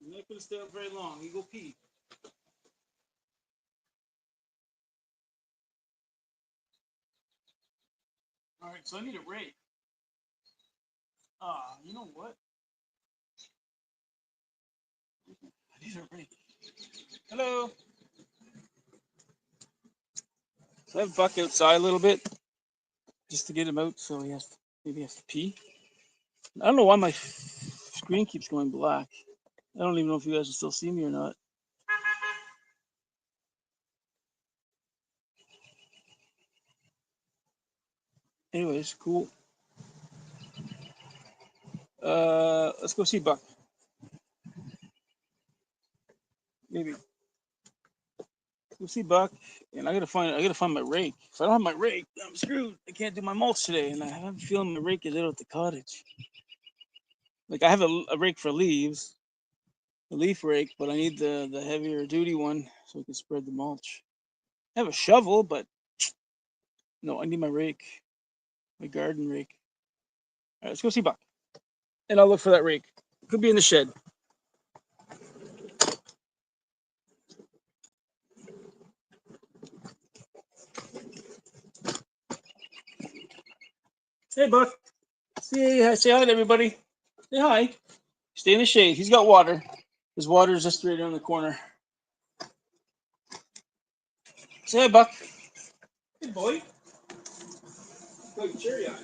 You're not going to stay up very long. You go pee. All right, so I need a rake. You know what? I need a rake. Hello. So I have Buck outside a little bit just to get him out so maybe he has to pee. I don't know why my screen keeps going black. I don't even know if you guys can still see me or not. Anyways, cool. Let's go see Buck. Maybe go see Buck, and I gotta find my rake. If I don't have my rake, I'm screwed. I can't do my mulch today, and I have a feeling my rake is out at the cottage. Like I have a rake for leaves, a leaf rake, but I need the heavier duty one so I can spread the mulch. I have a shovel, but no, I need my rake, my garden rake. All right, let's go see Buck, and I'll look for that rake. Could be in the shed. Hey, Buck. Say hi to everybody. Say hi. Stay in the shade. He's got water. His water is just right around the corner. Say hi, Buck. Good boy. Good cherry eye.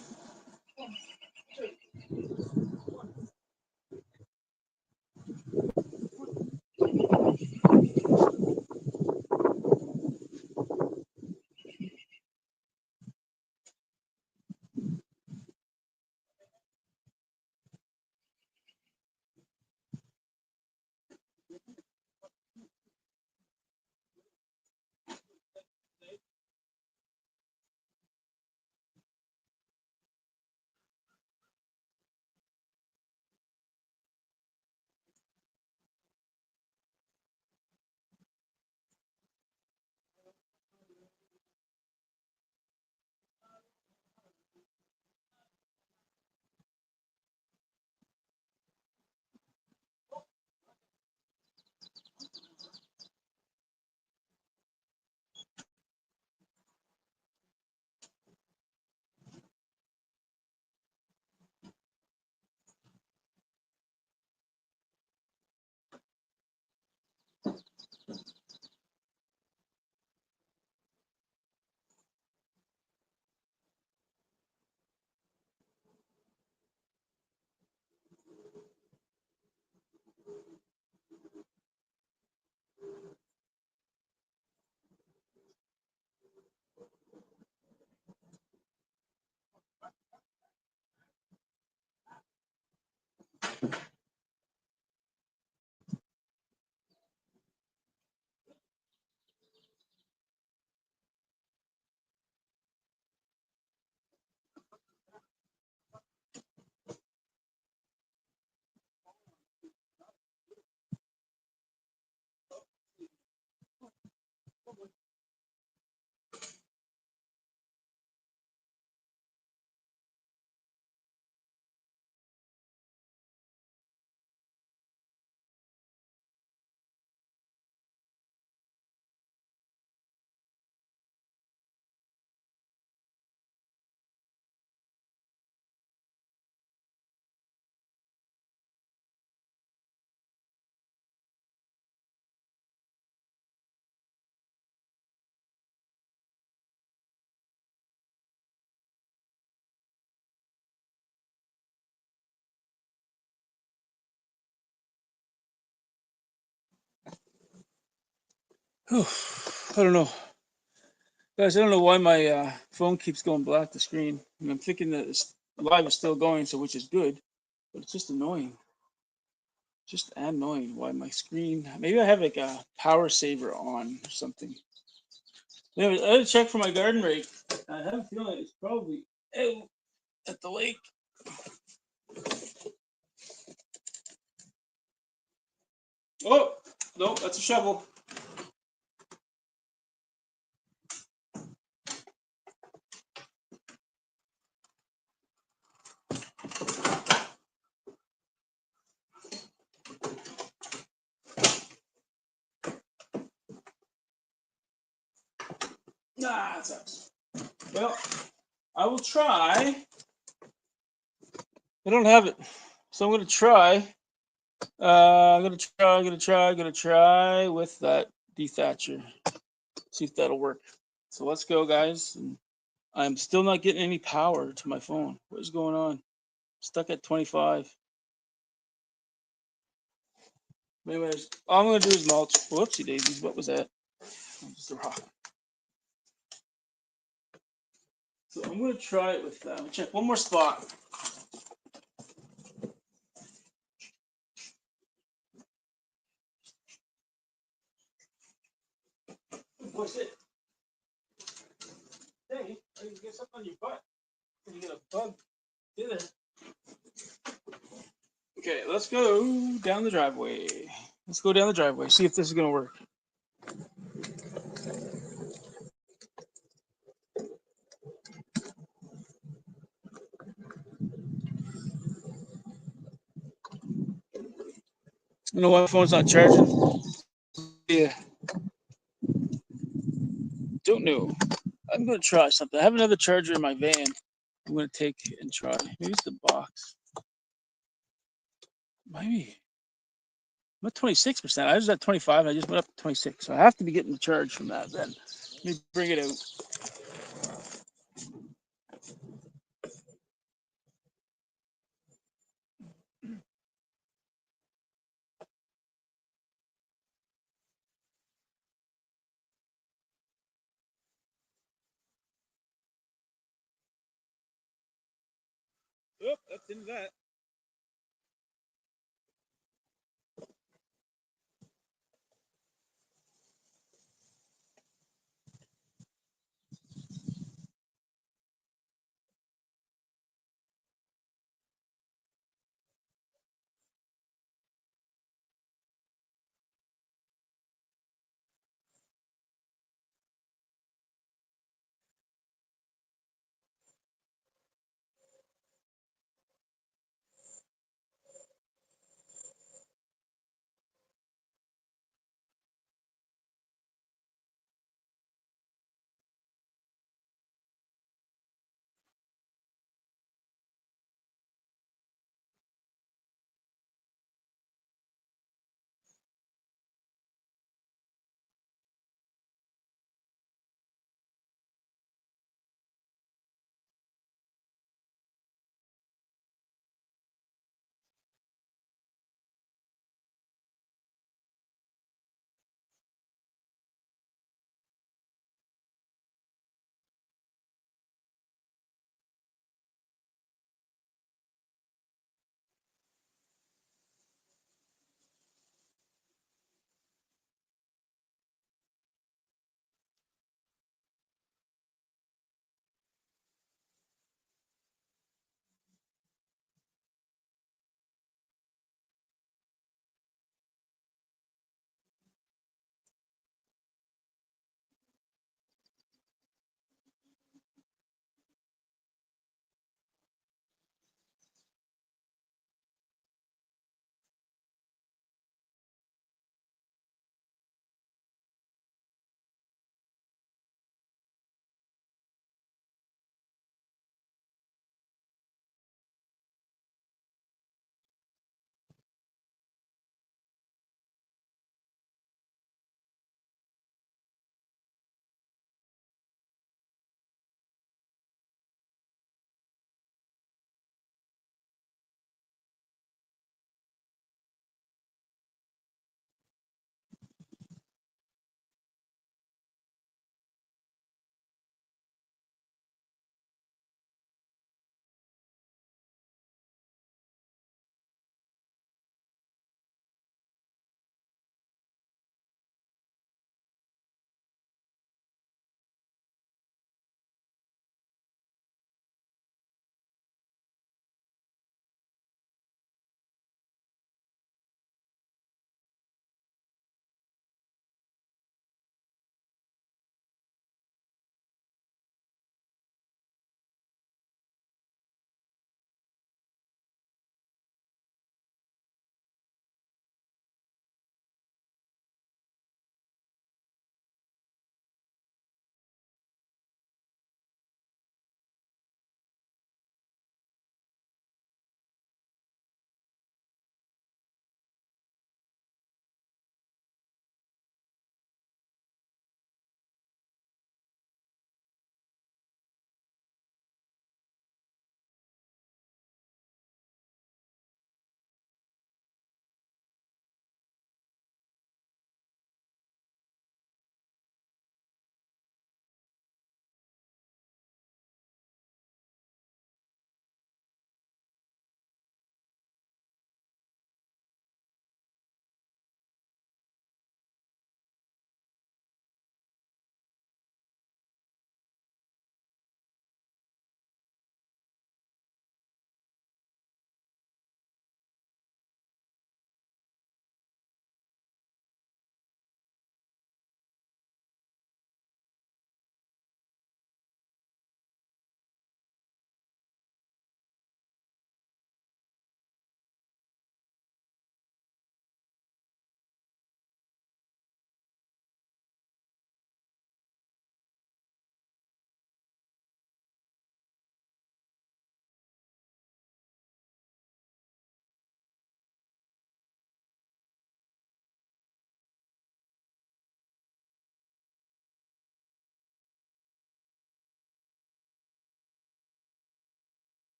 I don't know. Guys, I don't know why my phone keeps going black, the screen. I'm thinking that it's, live is still going, so which is good, but it's just annoying. Just annoying why my screen. Maybe I have like a power saver on or something. Yeah, I had to check for my garden rake. I have a feeling it's probably out at the lake. Oh, no, that's a shovel. Nah, that sucks. Well, I will try. I don't have it, so I'm gonna try. I'm gonna try with that dethatcher. See if that'll work. So let's go, guys. And I'm still not getting any power to my phone. What is going on? Stuck at 25. Anyways, all I'm gonna do is mulch. Whoopsie daisies. What was that? Just a rock. So I'm gonna try it with that. Check one more spot. What's it? Hey, you get something on your butt. You get a bug. Get it. Okay, let's go down the driveway. Let's go down the driveway. See if this is gonna work. You know why my phone's not charging? Yeah, don't know. I'm gonna try something. I have another charger in my van. I'm gonna take and try. Maybe it's the box. Maybe. I'm at 26%. I was at 25 and I just went up to 26. So I have to be getting the charge from that then. Let me bring it out. Oh, that's into that.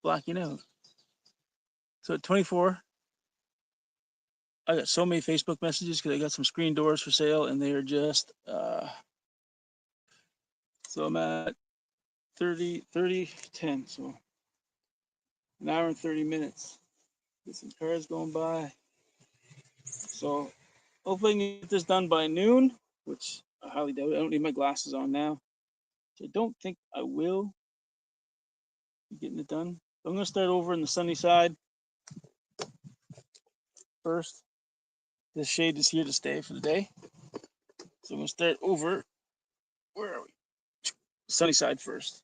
blacking out. So at 24, I got so many Facebook messages because I got some screen doors for sale, and they are just so I'm at 10. So an hour and 30 minutes. Get some cars going by. So hopefully I can get this done by noon, which I highly doubt it. I don't need my glasses on now. So I don't think I will be getting it done. So I'm gonna start over in the sunny side first. This shade is here to stay for the day. So I'm gonna start over. Where are we? Sunny side first.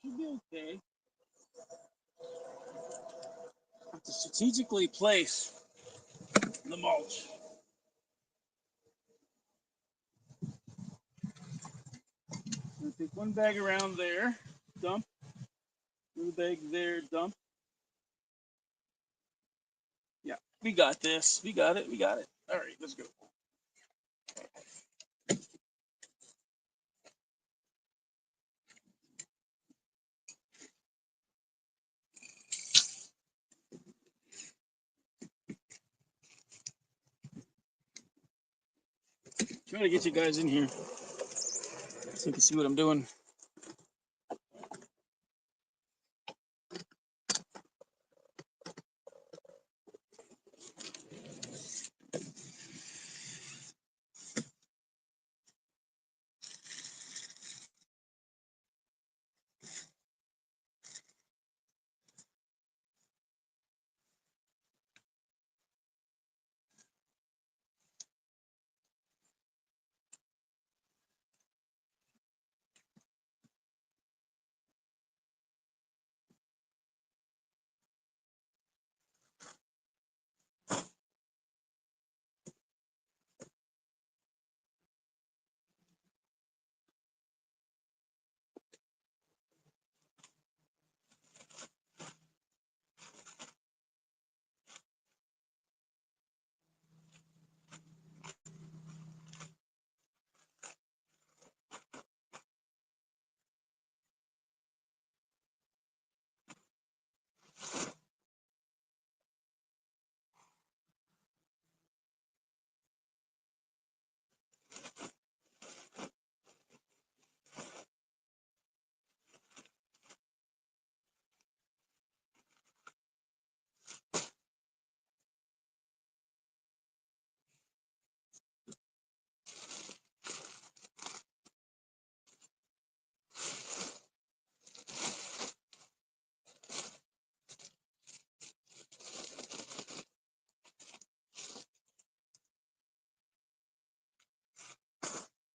Should be okay. Have to strategically place the mulch. I'm gonna take one bag around there, dump. Another bag there, dump. Yeah, we got this. We got it. We got it. All right, let's go. Trying to get you guys in here so you can see what I'm doing.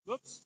Whoops.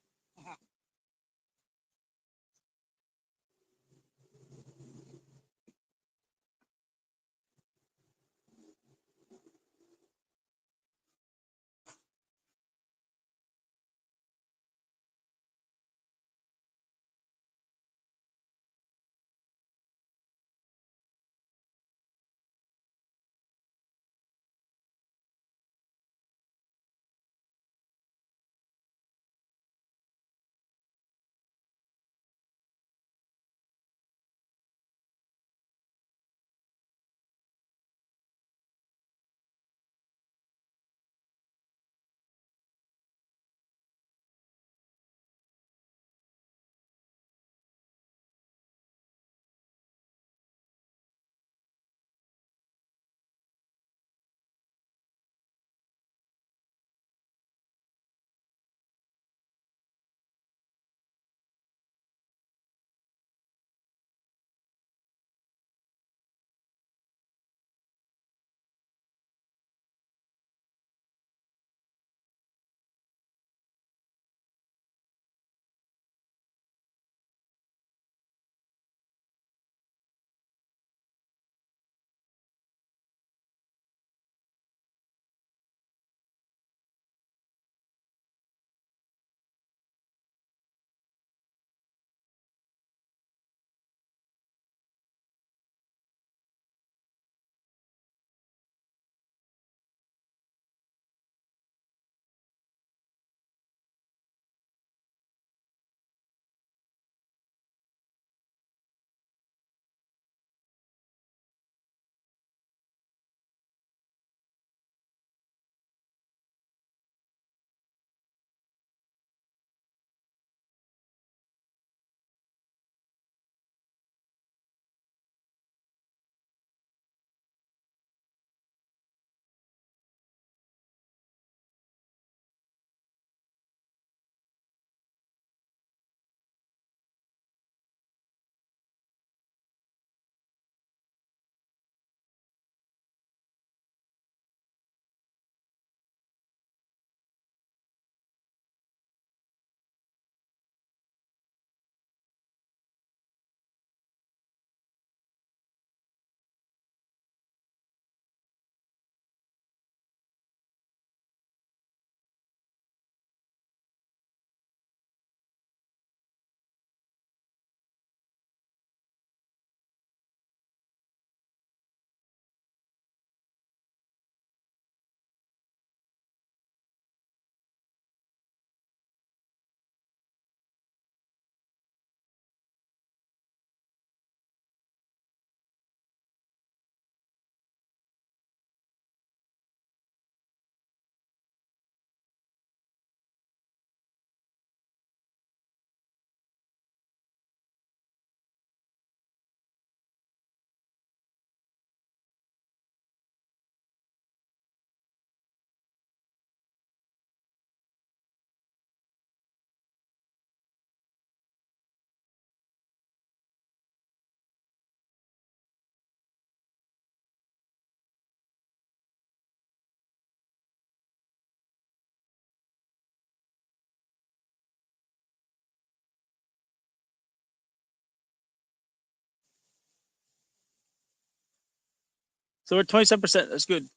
So we're 27%. That's good.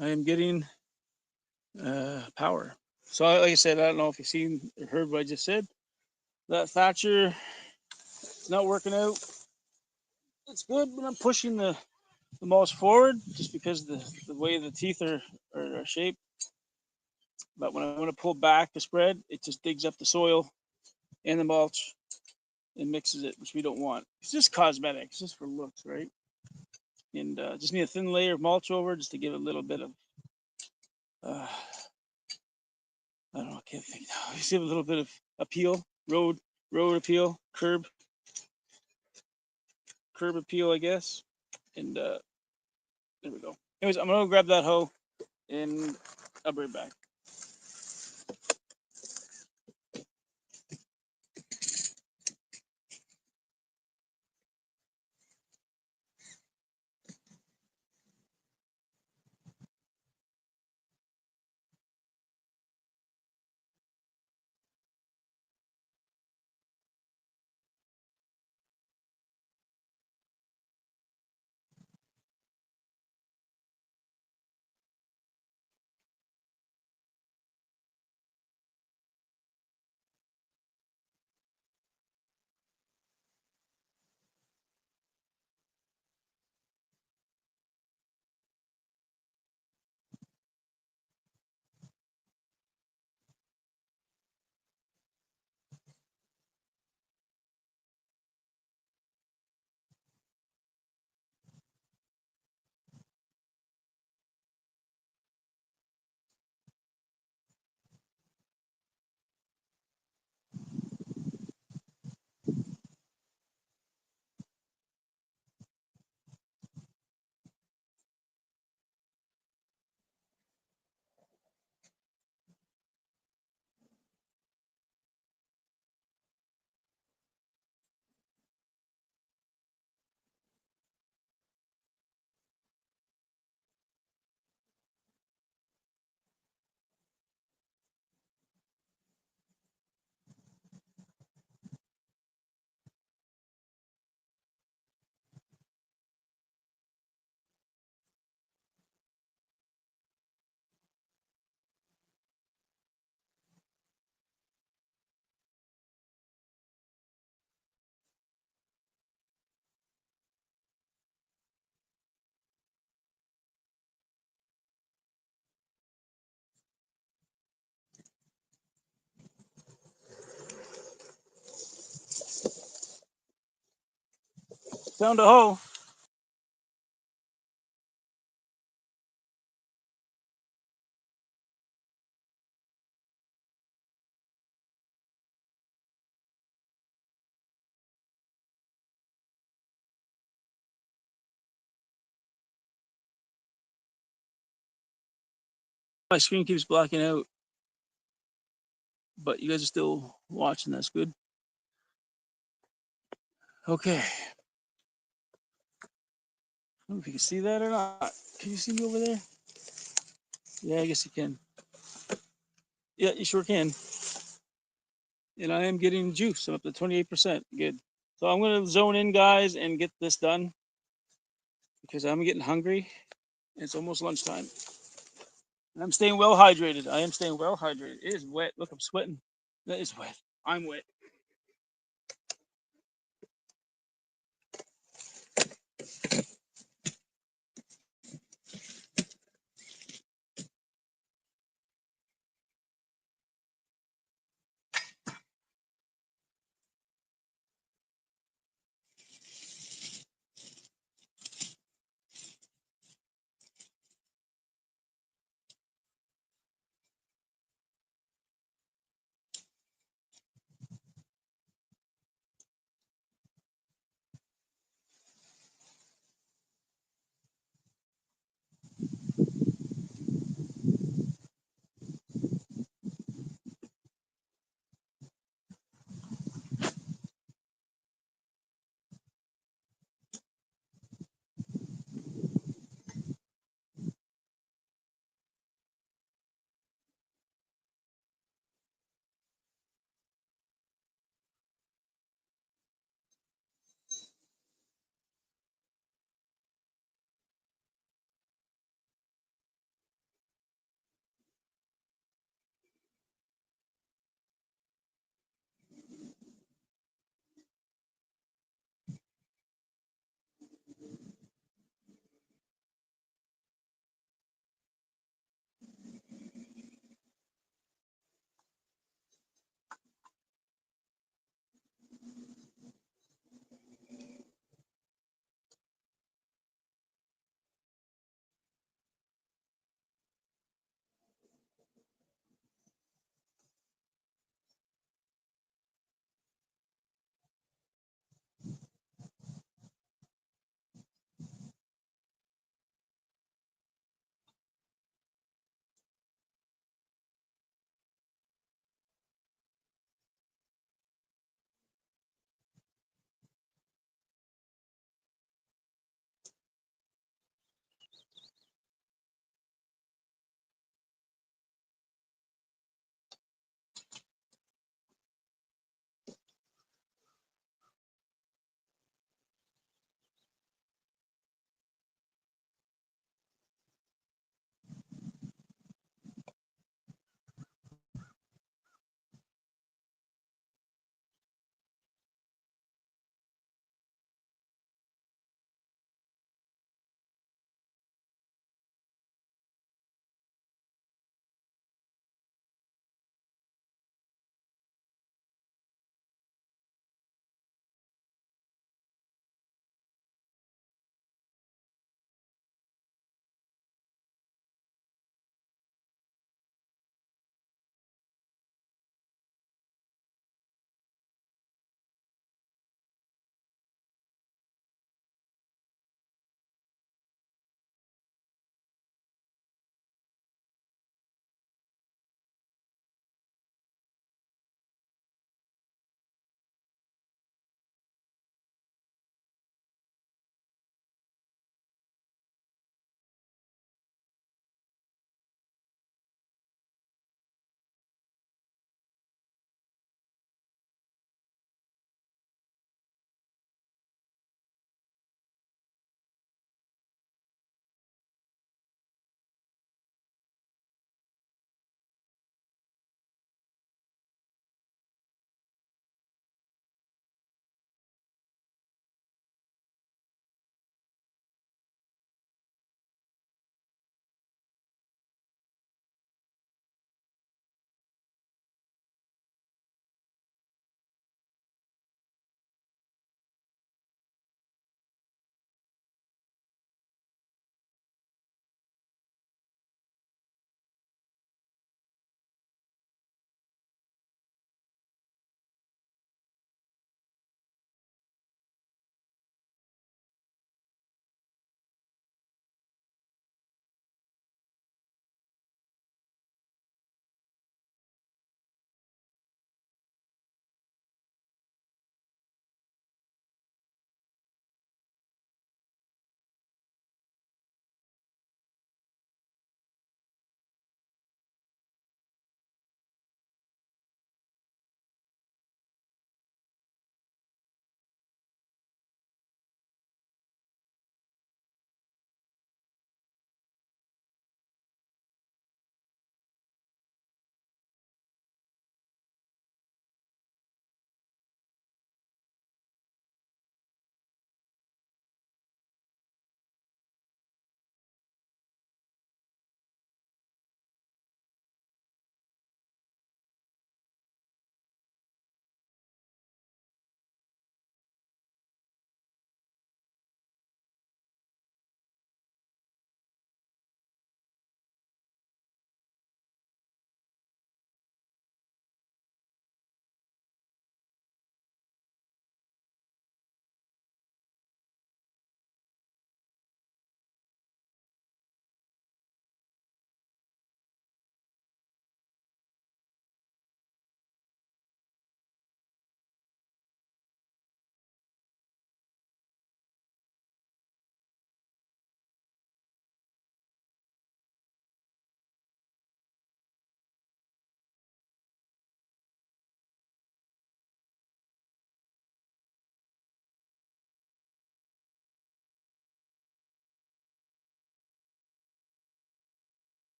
I am getting power. So like I said, I don't know if you've seen or heard what I just said. That Thatcher is not working out. It's good, but I'm pushing the mulch forward just because the way the teeth are shaped. But when I want to pull back the spread, it just digs up the soil and the mulch and mixes it, which we don't want. It's just cosmetic. It's just for looks, right? And just need a thin layer of mulch over just to give it a little bit of, I don't know, I can't think now. Just give it a little bit of appeal, road appeal, curb appeal, I guess. And there we go. Anyways, I'm gonna grab that hoe and I'll be right back. Found a hoe. My screen keeps blacking out, but you guys are still watching. That's good. Okay. I don't know if you can see that or not. Can you see me over there? Yeah, I guess you can. Yeah, you sure can. And I am getting juice. I'm up to 28%. Good. So I'm going to zone in, guys, and get this done because I'm getting hungry. It's almost lunchtime. And I'm staying well hydrated. I am staying well hydrated. It is wet. Look, I'm sweating. That is wet. I'm wet.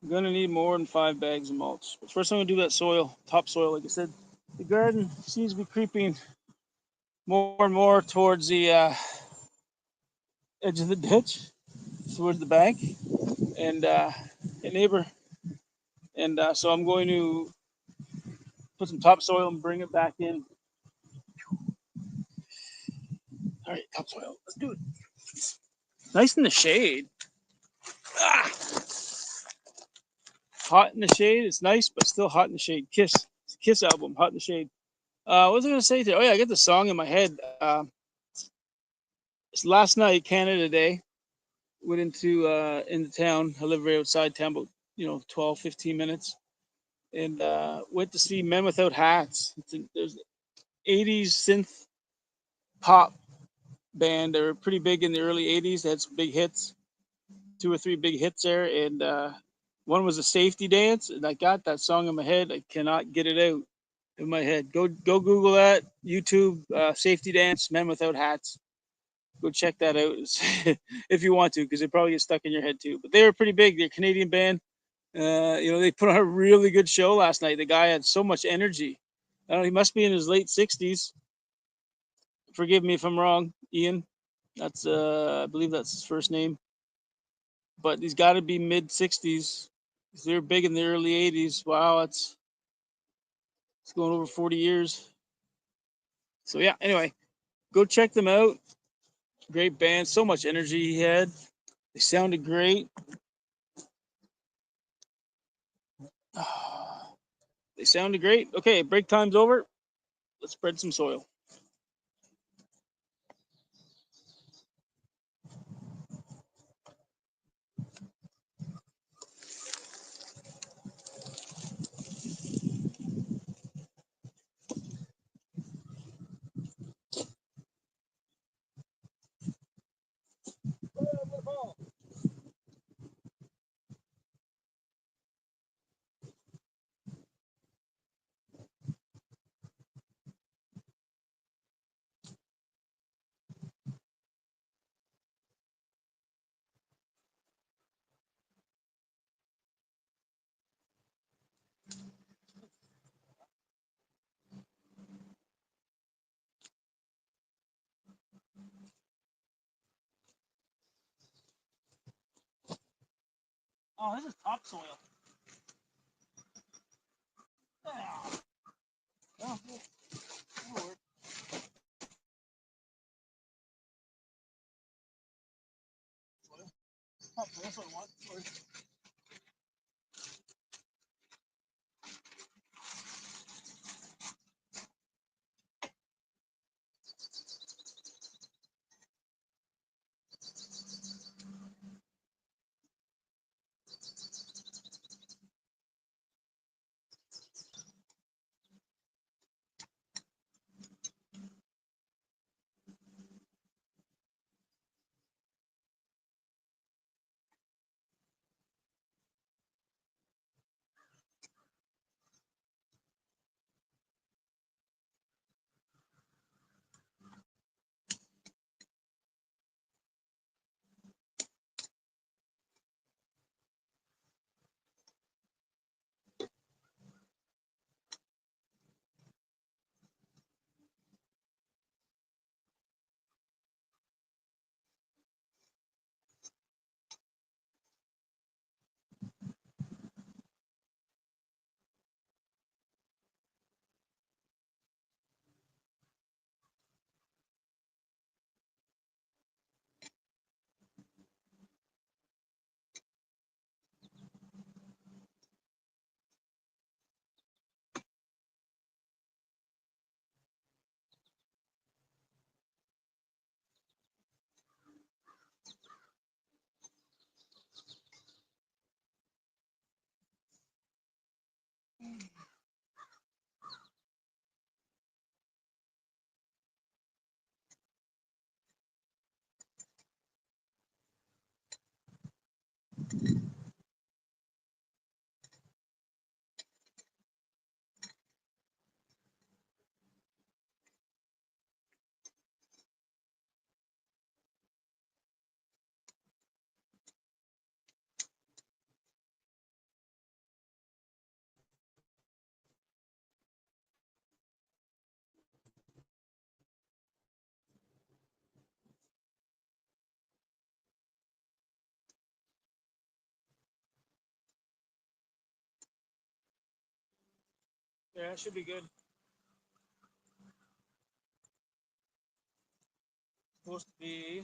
I'm gonna need more than 5 bags of mulch. But first, I'm gonna do that soil, topsoil. Like I said, the garden seems to be creeping more and more towards the edge of the ditch, towards the bank, and a neighbor. And so I'm going to put some topsoil and bring it back in. All right, topsoil. Let's do it. Nice in the shade. Ah, hot in the shade. It's nice, but still hot in the shade. Kiss. It's a Kiss album, Hot in the Shade. What was I going to say today? Oh, yeah, I got the song in my head. It's last night, Canada Day. Went into town. I live right outside town, about 12, 15 minutes, and went to see Men Without Hats. There's 80s synth pop band. They were pretty big in the early 80s. They had some big hits, 2 or 3 big hits there, and one was a Safety Dance, and I got that song in my head. I cannot get it out in my head. Go Google that. YouTube, Safety Dance, Men Without Hats. Go check that out if you want to, because it probably gets stuck in your head too. But they were pretty big. They're a Canadian band. They put on a really good show last night. The guy had so much energy. I don't know, he must be in his late 60s. Forgive me if I'm wrong, Ian. That's I believe that's his first name. But he's got to be mid 60s. They're big in the early 80s. Wow, it's going over 40 years. So yeah, anyway, go check them out. Great band, so much energy he had. They sounded great. They sounded great. Okay, break time's over. Let's spread some soil. Oh, this is topsoil. That's what I want. Yeah, that should be good. Supposed to be.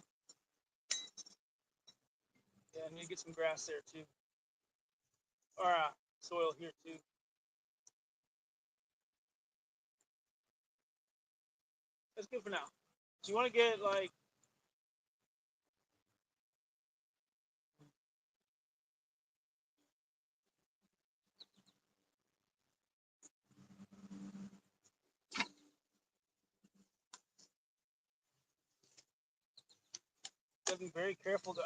Yeah, I need to get some grass there too, or soil here too. That's good for now. So you want to get like gotta be very careful, guys.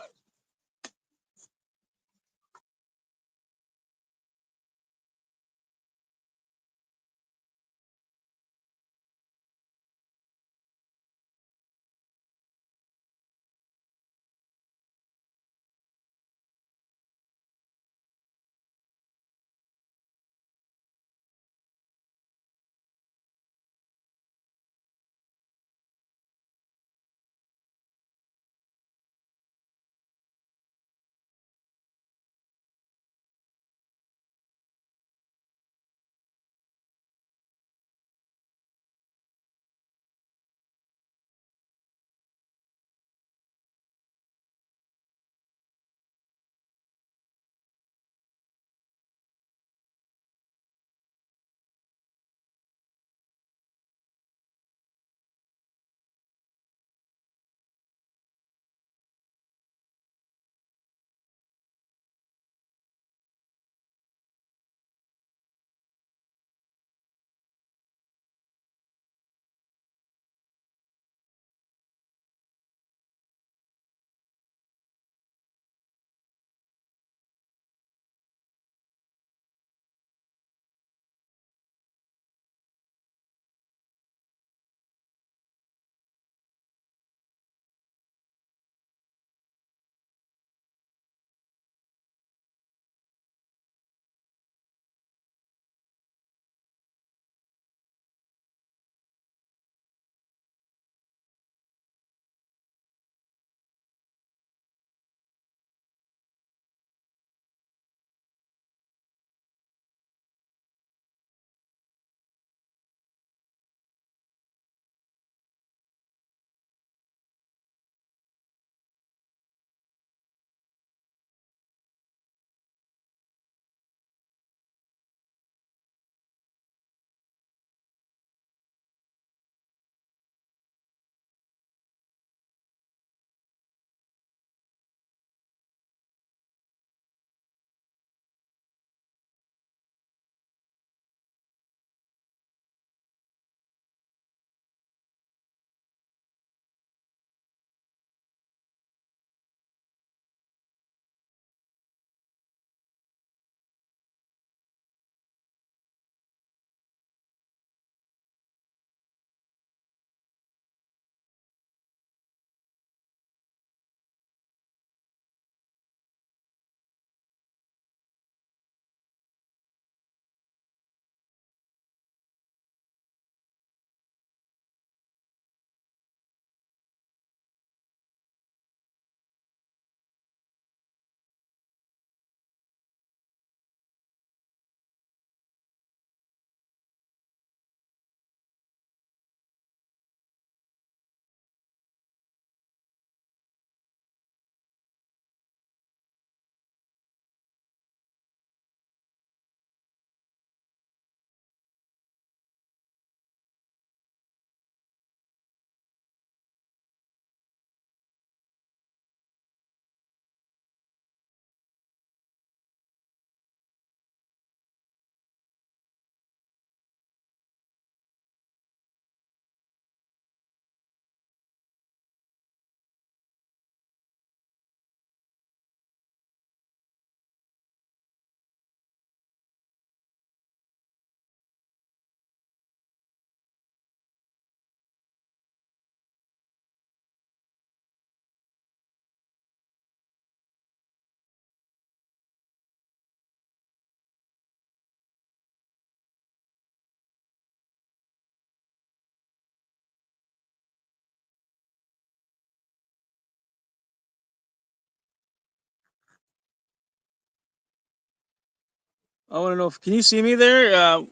I want to know if can you see me there?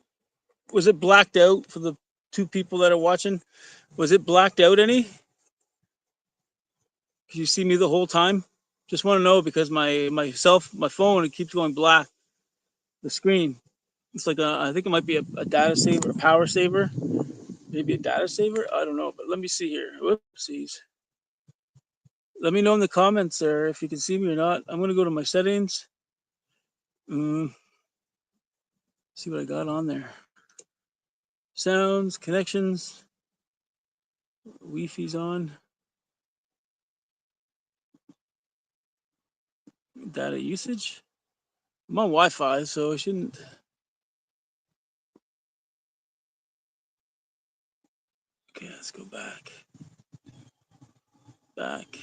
Was it blacked out for the two people that are watching? Was it blacked out any? Can you see me the whole time? Just want to know because my phone, it keeps going black. The screen. It's like I think it might be a data saver, a power saver, maybe a data saver. I don't know, but let me see here. Whoopsies. Let me know in the comments there if you can see me or not. I'm gonna go to my settings. Mm, see what I got on there. Sounds, connections, Wi-Fi's on, data usage. I'm on Wi-Fi, so I shouldn't. Okay, let's go back. Back.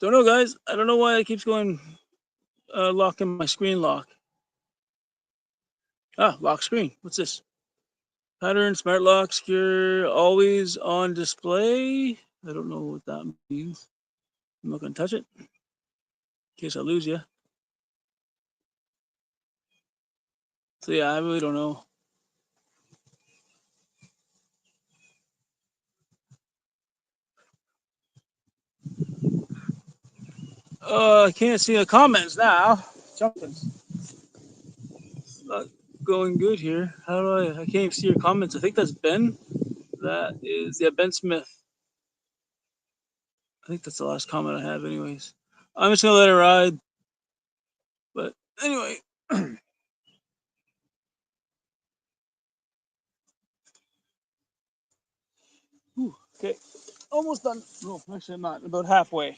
Don't know, guys. I don't know why it keeps going locking my screen lock. Ah, lock screen. What's this? Pattern, smart lock, secure, always on display. I don't know what that means. I'm not gonna touch it in case I lose you. So yeah, I really don't know. I can't see the comments now. Something's not going good here. How do I? I can't even see your comments. I think that's Ben. That is, yeah, Ben Smith. I think that's the last comment I have, anyways. I'm just gonna let it ride. But anyway, okay, almost done. No, actually, I'm not. About halfway.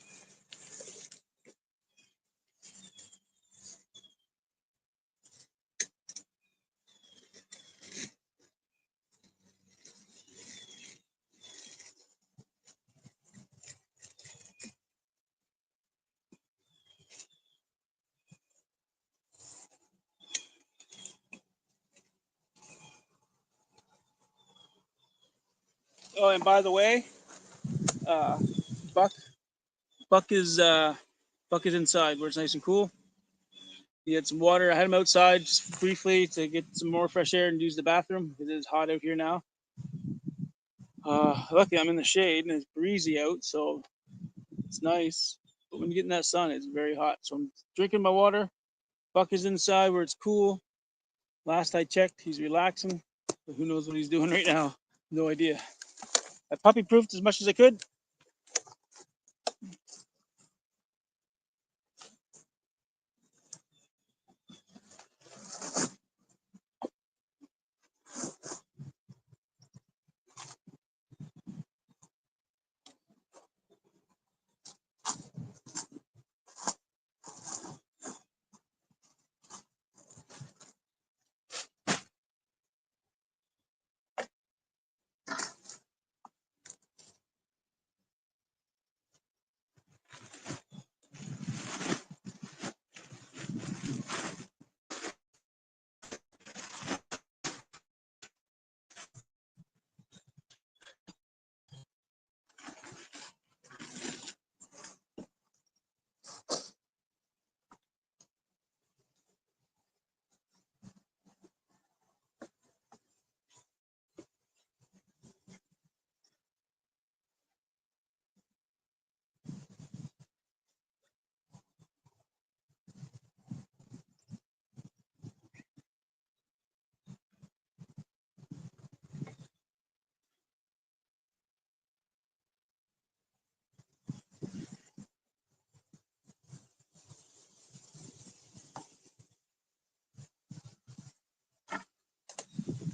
Oh, and by the way, uh, Buck, Buck is uh, Buck is inside where it's nice and cool. He had some water. I had him outside just briefly to get some more fresh air and use the bathroom because it is hot out here now. Lucky I'm in the shade and it's breezy out, so it's nice. But when you get in that sun, it's very hot. So I'm drinking my water. Buck is inside where it's cool. Last I checked, he's relaxing. But who knows what he's doing right now? No idea. I puppy proofed as much as I could.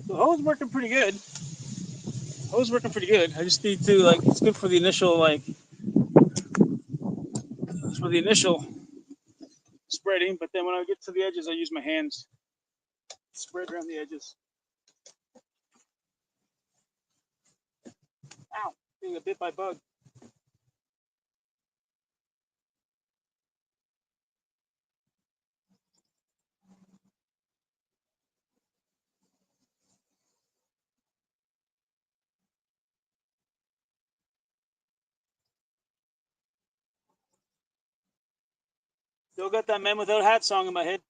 The hose working pretty good. Hose working pretty good. I just need to like it's good for the initial spreading, but then when I get to the edges, I use my hands spread around the edges. Ow! Being a bit by bug. Still got that man without a hat song in my head.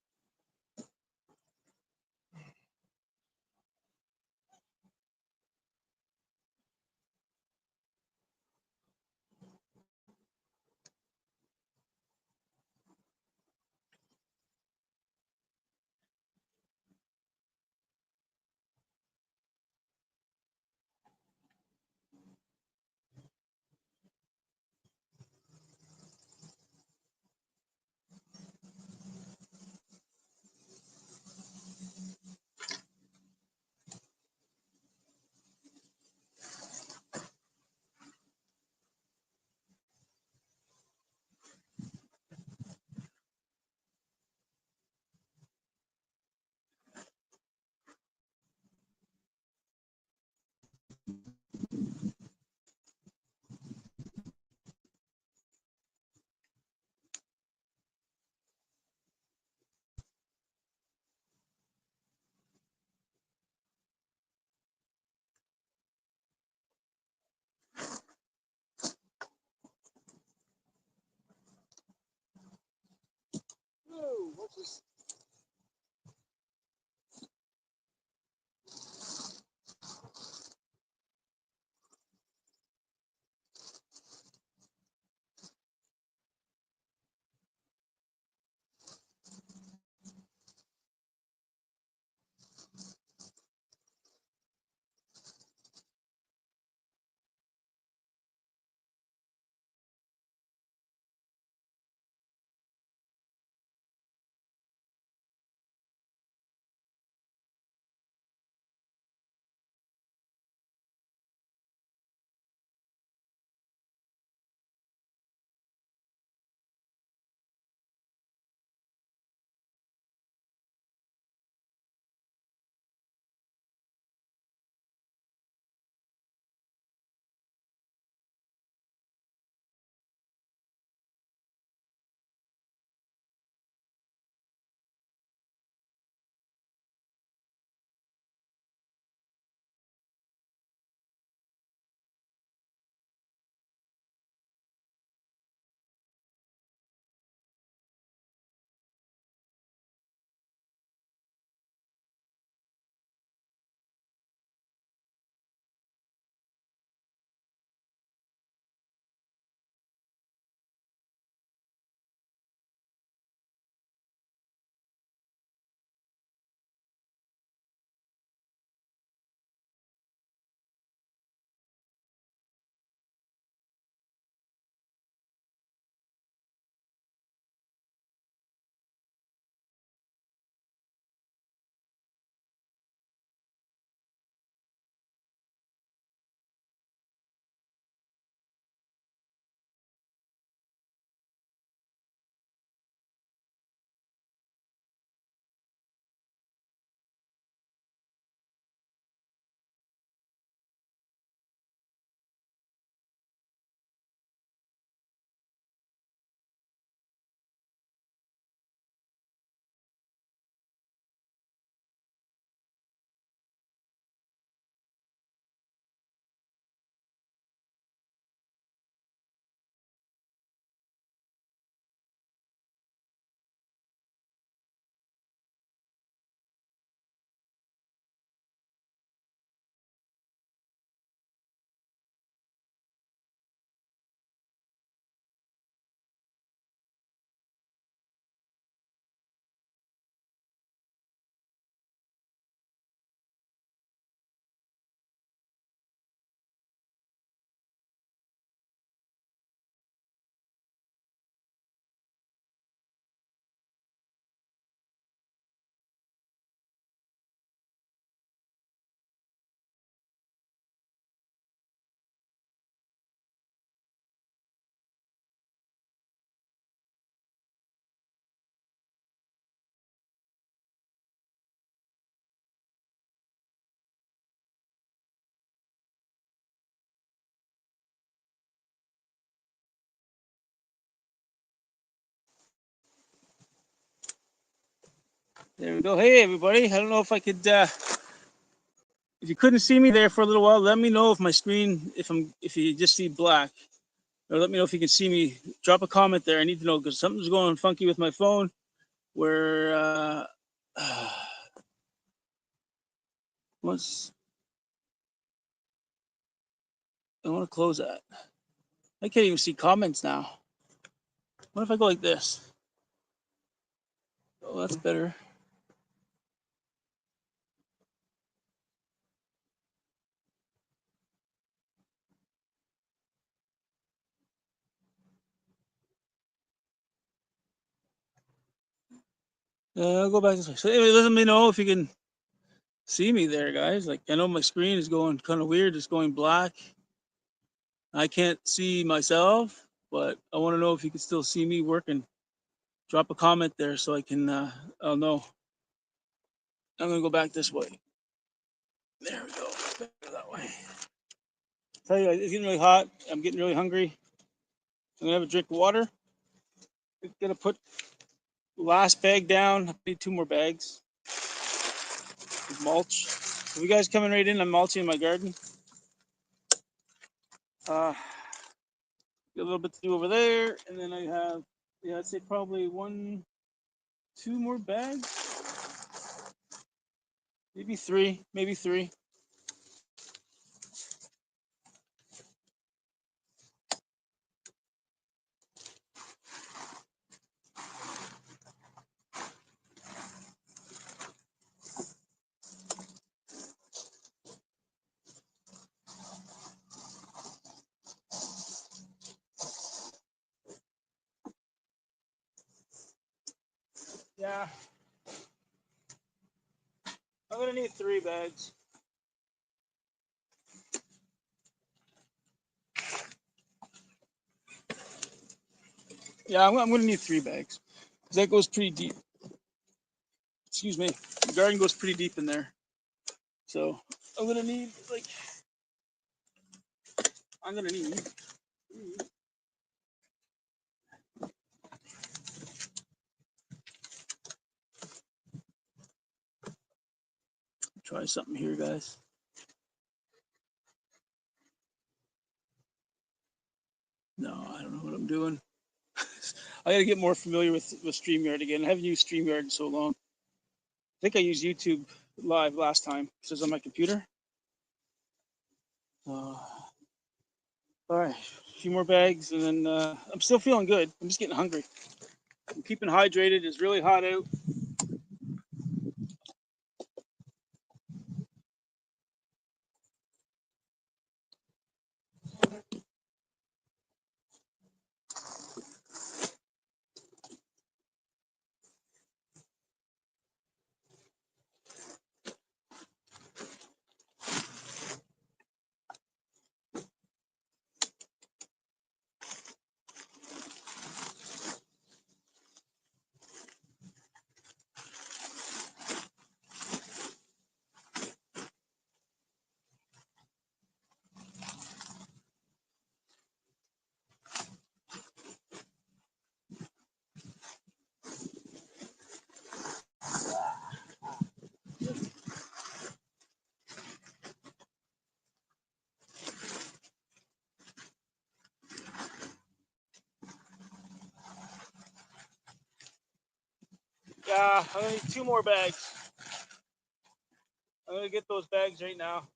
Whoa, what's this? There we go. Hey, everybody. I don't know if I could. If you couldn't see me there for a little while, let me know if my screen, if you just see black. Or let me know if you can see me. Drop a comment there. I need to know because something's going funky with my phone. Where once I want to close that. I can't even see comments now. What if I go like this? Oh, that's better. I'll go back this way. So anyway, let me know if you can see me there, guys. Like I know my screen is going kind of weird. It's going black. I can't see myself, but I want to know if you can still see me working. Drop a comment there so I can. I'll know. I'm gonna go back this way. There we go. Better that way. Tell you, it's getting really hot. I'm getting really hungry. I'm gonna have a drink of water. I'm gonna put the last bag down. I need 2 more bags of mulch. Are you guys coming right in? I'm mulching in my garden. Got a little bit to do over there, and then I have, yeah, I'd say probably 1, 2 more bags, maybe 3, maybe 3. Yeah, I'm gonna need 3 bags. Yeah, I'm gonna need 3 bags because that goes pretty deep. Excuse me, the garden goes pretty deep in there, so I'm gonna need like I'm gonna need. Try something here, guys. No, I don't know what I'm doing. I gotta get more familiar with StreamYard again. I haven't used StreamYard in so long. I think I used YouTube Live last time. This is on my computer. All right, a few more bags, and then I'm still feeling good. I'm just getting hungry. I'm keeping hydrated. It's really hot out. Yeah, I'm gonna need 2 more bags. I'm gonna get those bags right now.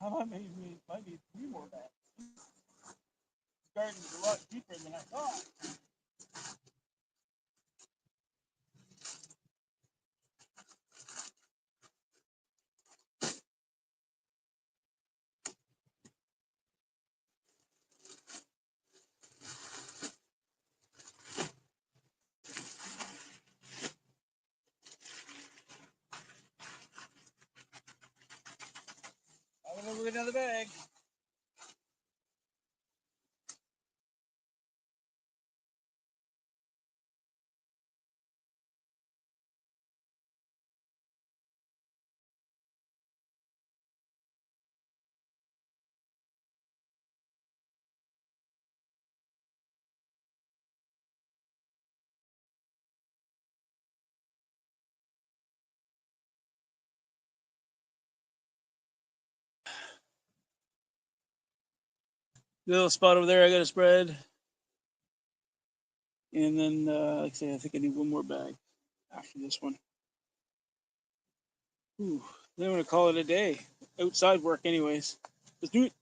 I might need 3 more bags. This garden's a lot deeper than I thought. we get another bag. Little spot over there I got to spread. And then, like I say, I think I need one more bag after this one. Ooh, then I'm going to call it a day. Outside work, anyways. Let's do it.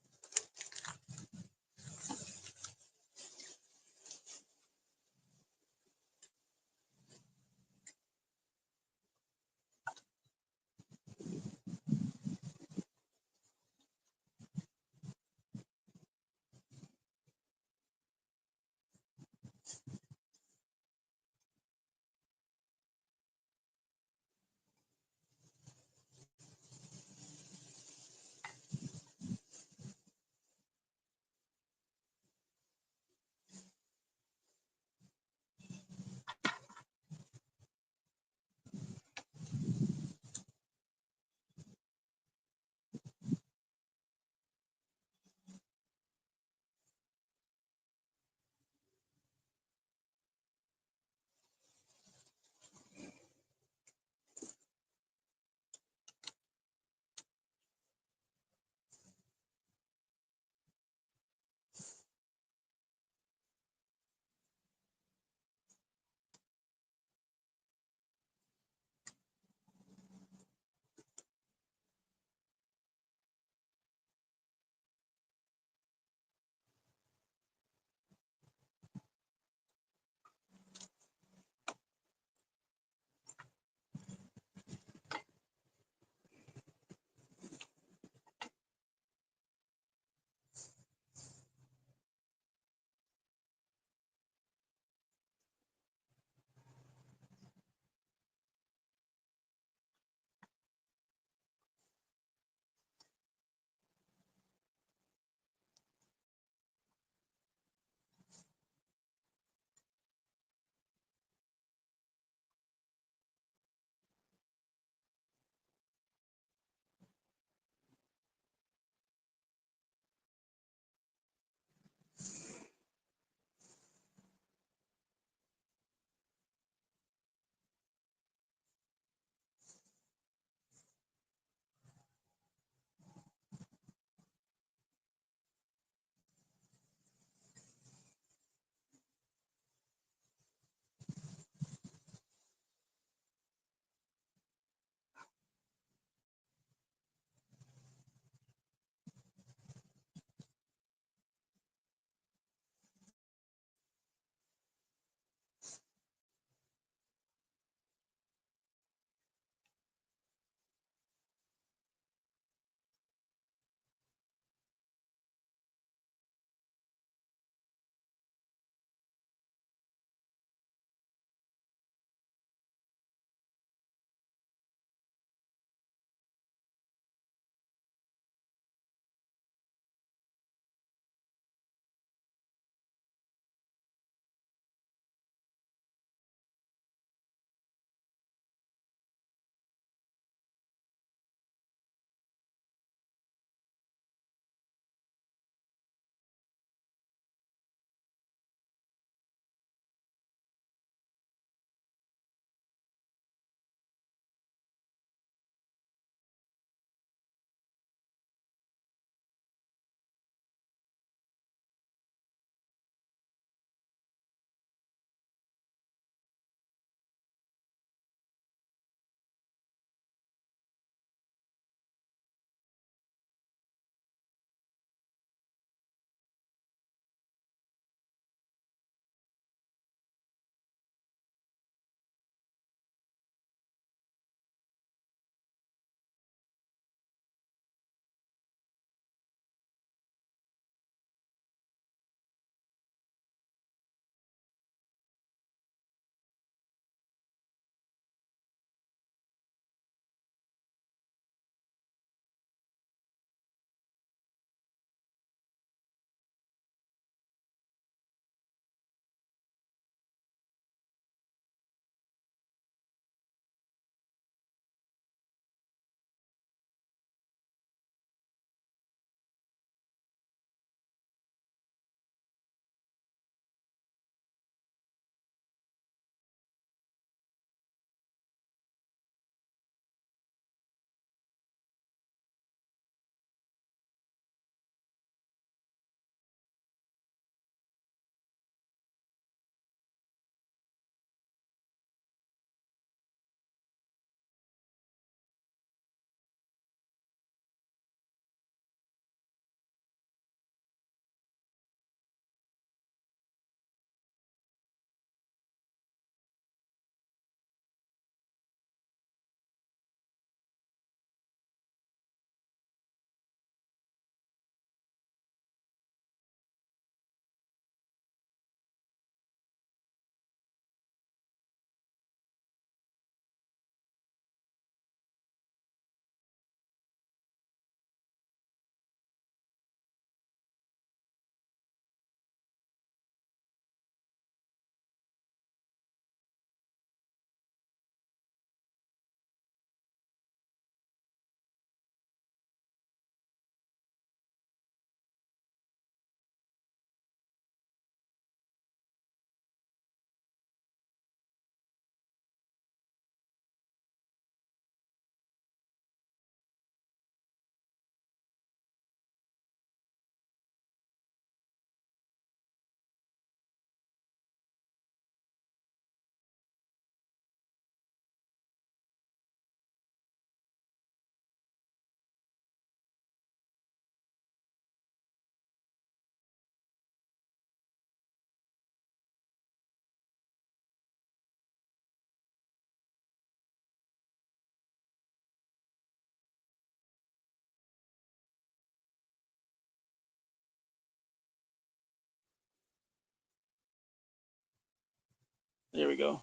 There we go.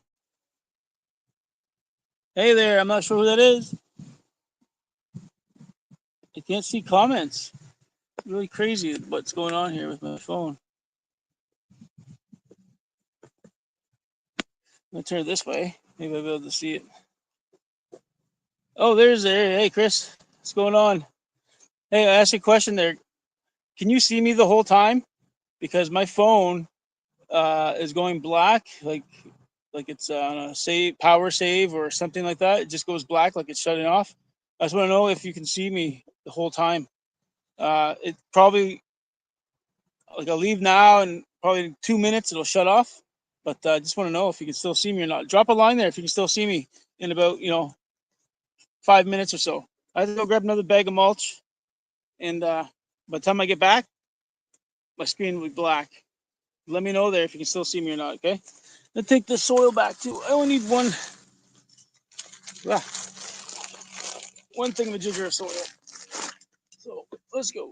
Hey there, I'm not sure who that is. I can't see comments. Really crazy what's going on here with my phone. I'm gonna turn it this way. Maybe I'll be able to see it. Oh, there's there. Hey, Chris, what's going on? Hey, I asked you a question there. Can you see me the whole time? Because my phone is going black, like it's on a save power save or something like that. It just goes black, like it's shutting off. I just want to know if you can see me the whole time. It probably like I'll leave now, and probably in 2 minutes it'll shut off. But I just want to know if you can still see me or not. Drop a line there if you can still see me in about 5 minutes or so. I have to go grab another bag of mulch, and by the time I get back, my screen will be black. Let me know there if you can still see me or not. Okay. Let's take the soil back too. I only need ah, one thing of a jigger of soil. So let's go.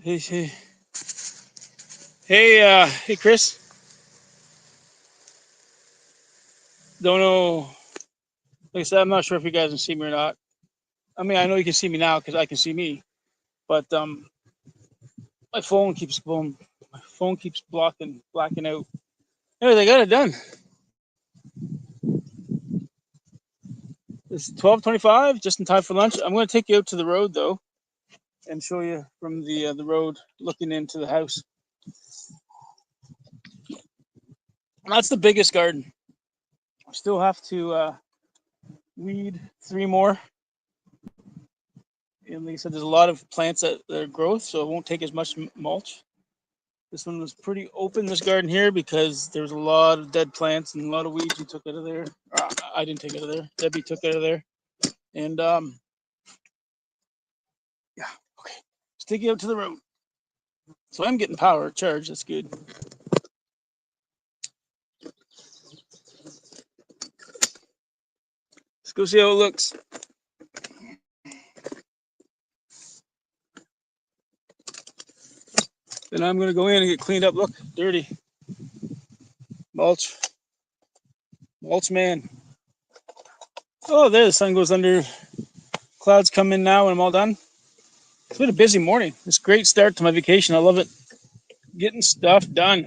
Hey, hey, hey, Chris. Don't know. Like I said, I'm not sure if you guys can see me or not. I mean, I know you can see me now because I can see me, but my phone keeps going. My phone keeps blacking out. Anyways, I got it done. It's 12:25, just in time for lunch. I'm going to take you out to the road though, and show you from the road looking into the house. That's the biggest garden. I still have to weed 3 more. And like I said, there's a lot of plants that are growth, so it won't take as much mulch. This one was pretty open, this garden here, because there's a lot of dead plants and a lot of weeds we took out of there. I didn't take it out of there. Debbie took it out of there. And yeah, okay. Let's take you out to the road. So I'm getting power charged. That's good. Let's go see how it looks. Then I'm gonna go in and get cleaned up. Look, dirty. Mulch. Mulch man. Oh, there the sun goes under. Clouds come in now and I'm all done. It's been a busy morning. It's a great start to my vacation. I love it. Getting stuff done.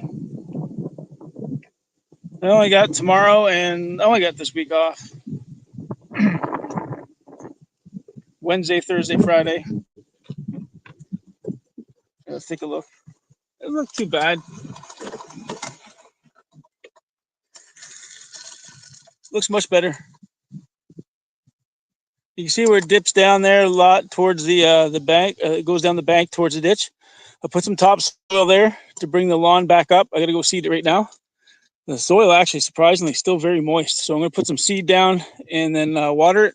I only got tomorrow and I only got this week off. Wednesday, Thursday, Friday. Let's take a look. It doesn't look too bad. Looks much better. You can see where it dips down there a lot towards the bank. It goes down the bank towards the ditch. I put some topsoil there to bring the lawn back up. I got to go seed it right now. The soil actually surprisingly still very moist, so I'm going to put some seed down and then water it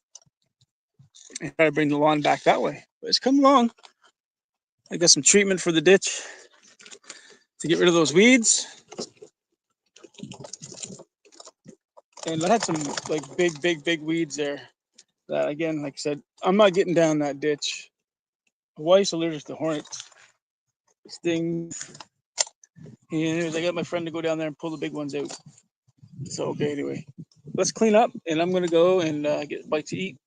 and try to bring the lawn back that way. But it's come along. I got some treatment for the ditch to get rid of those weeds, and I had some like big weeds there. That again, like I said, I'm not getting down that ditch. My wife's allergic to hornets, stings. And anyways, I got my friend to go down there and pull the big ones out. So okay, anyway, let's clean up, and I'm gonna go and get a bite to eat.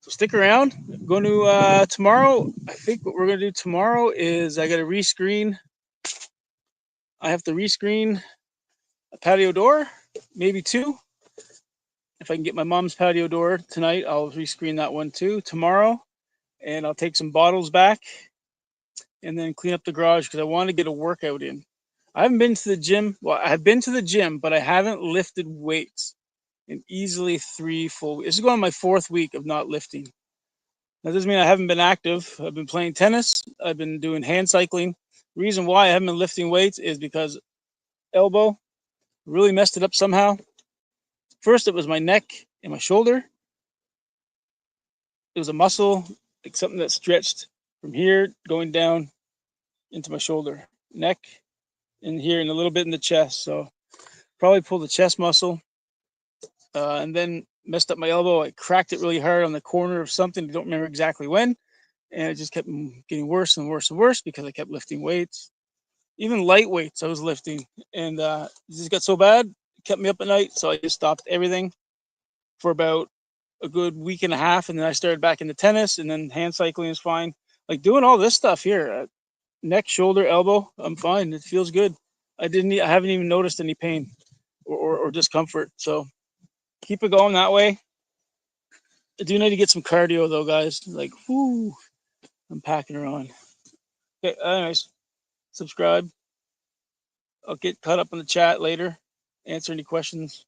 So stick around. I'm going to tomorrow. I think what we're gonna do tomorrow is I got to rescreen. I have to rescreen a patio door, maybe two. If I can get my mom's patio door tonight, I'll rescreen that one too tomorrow, and I'll take some bottles back and then clean up the garage because I want to get a workout in. I haven't been to the gym. Well, I've been to the gym, but I haven't lifted weights in easily 3 full weeks. This is going on my 4th week of not lifting. That doesn't mean I haven't been active. I've been playing tennis. I've been doing hand cycling. The reason why I haven't been lifting weights is because elbow really messed it up somehow. First, it was my neck and my shoulder. It was a muscle, like something that stretched from here going down into my shoulder, neck, and here, and a little bit in the chest. So probably pulled the chest muscle, and then messed up my elbow. I cracked it really hard on the corner of something. I don't remember exactly when, and it just kept getting worse and worse and worse because I kept lifting weights, even light weights. I was lifting, and it just got so bad, it kept me up at night. So I just stopped everything for about a good week and a half, and then I started back into tennis, and then hand cycling is fine. Like doing all this stuff here, neck, shoulder, elbow, I'm fine. It feels good. I haven't even noticed any pain or discomfort. So keep it going that way. I do need to get some cardio though, guys. Like, whoo, I'm packing her on. Okay, anyways, subscribe. I'll get caught up in the chat later. Answer any questions.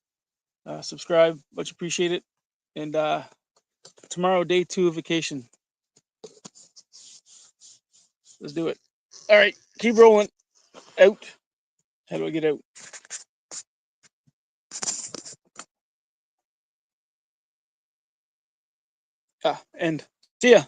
Subscribe, much appreciate it. And tomorrow, day 2 of vacation. Let's do it. All right, keep rolling. Out. How do I get out? And see ya.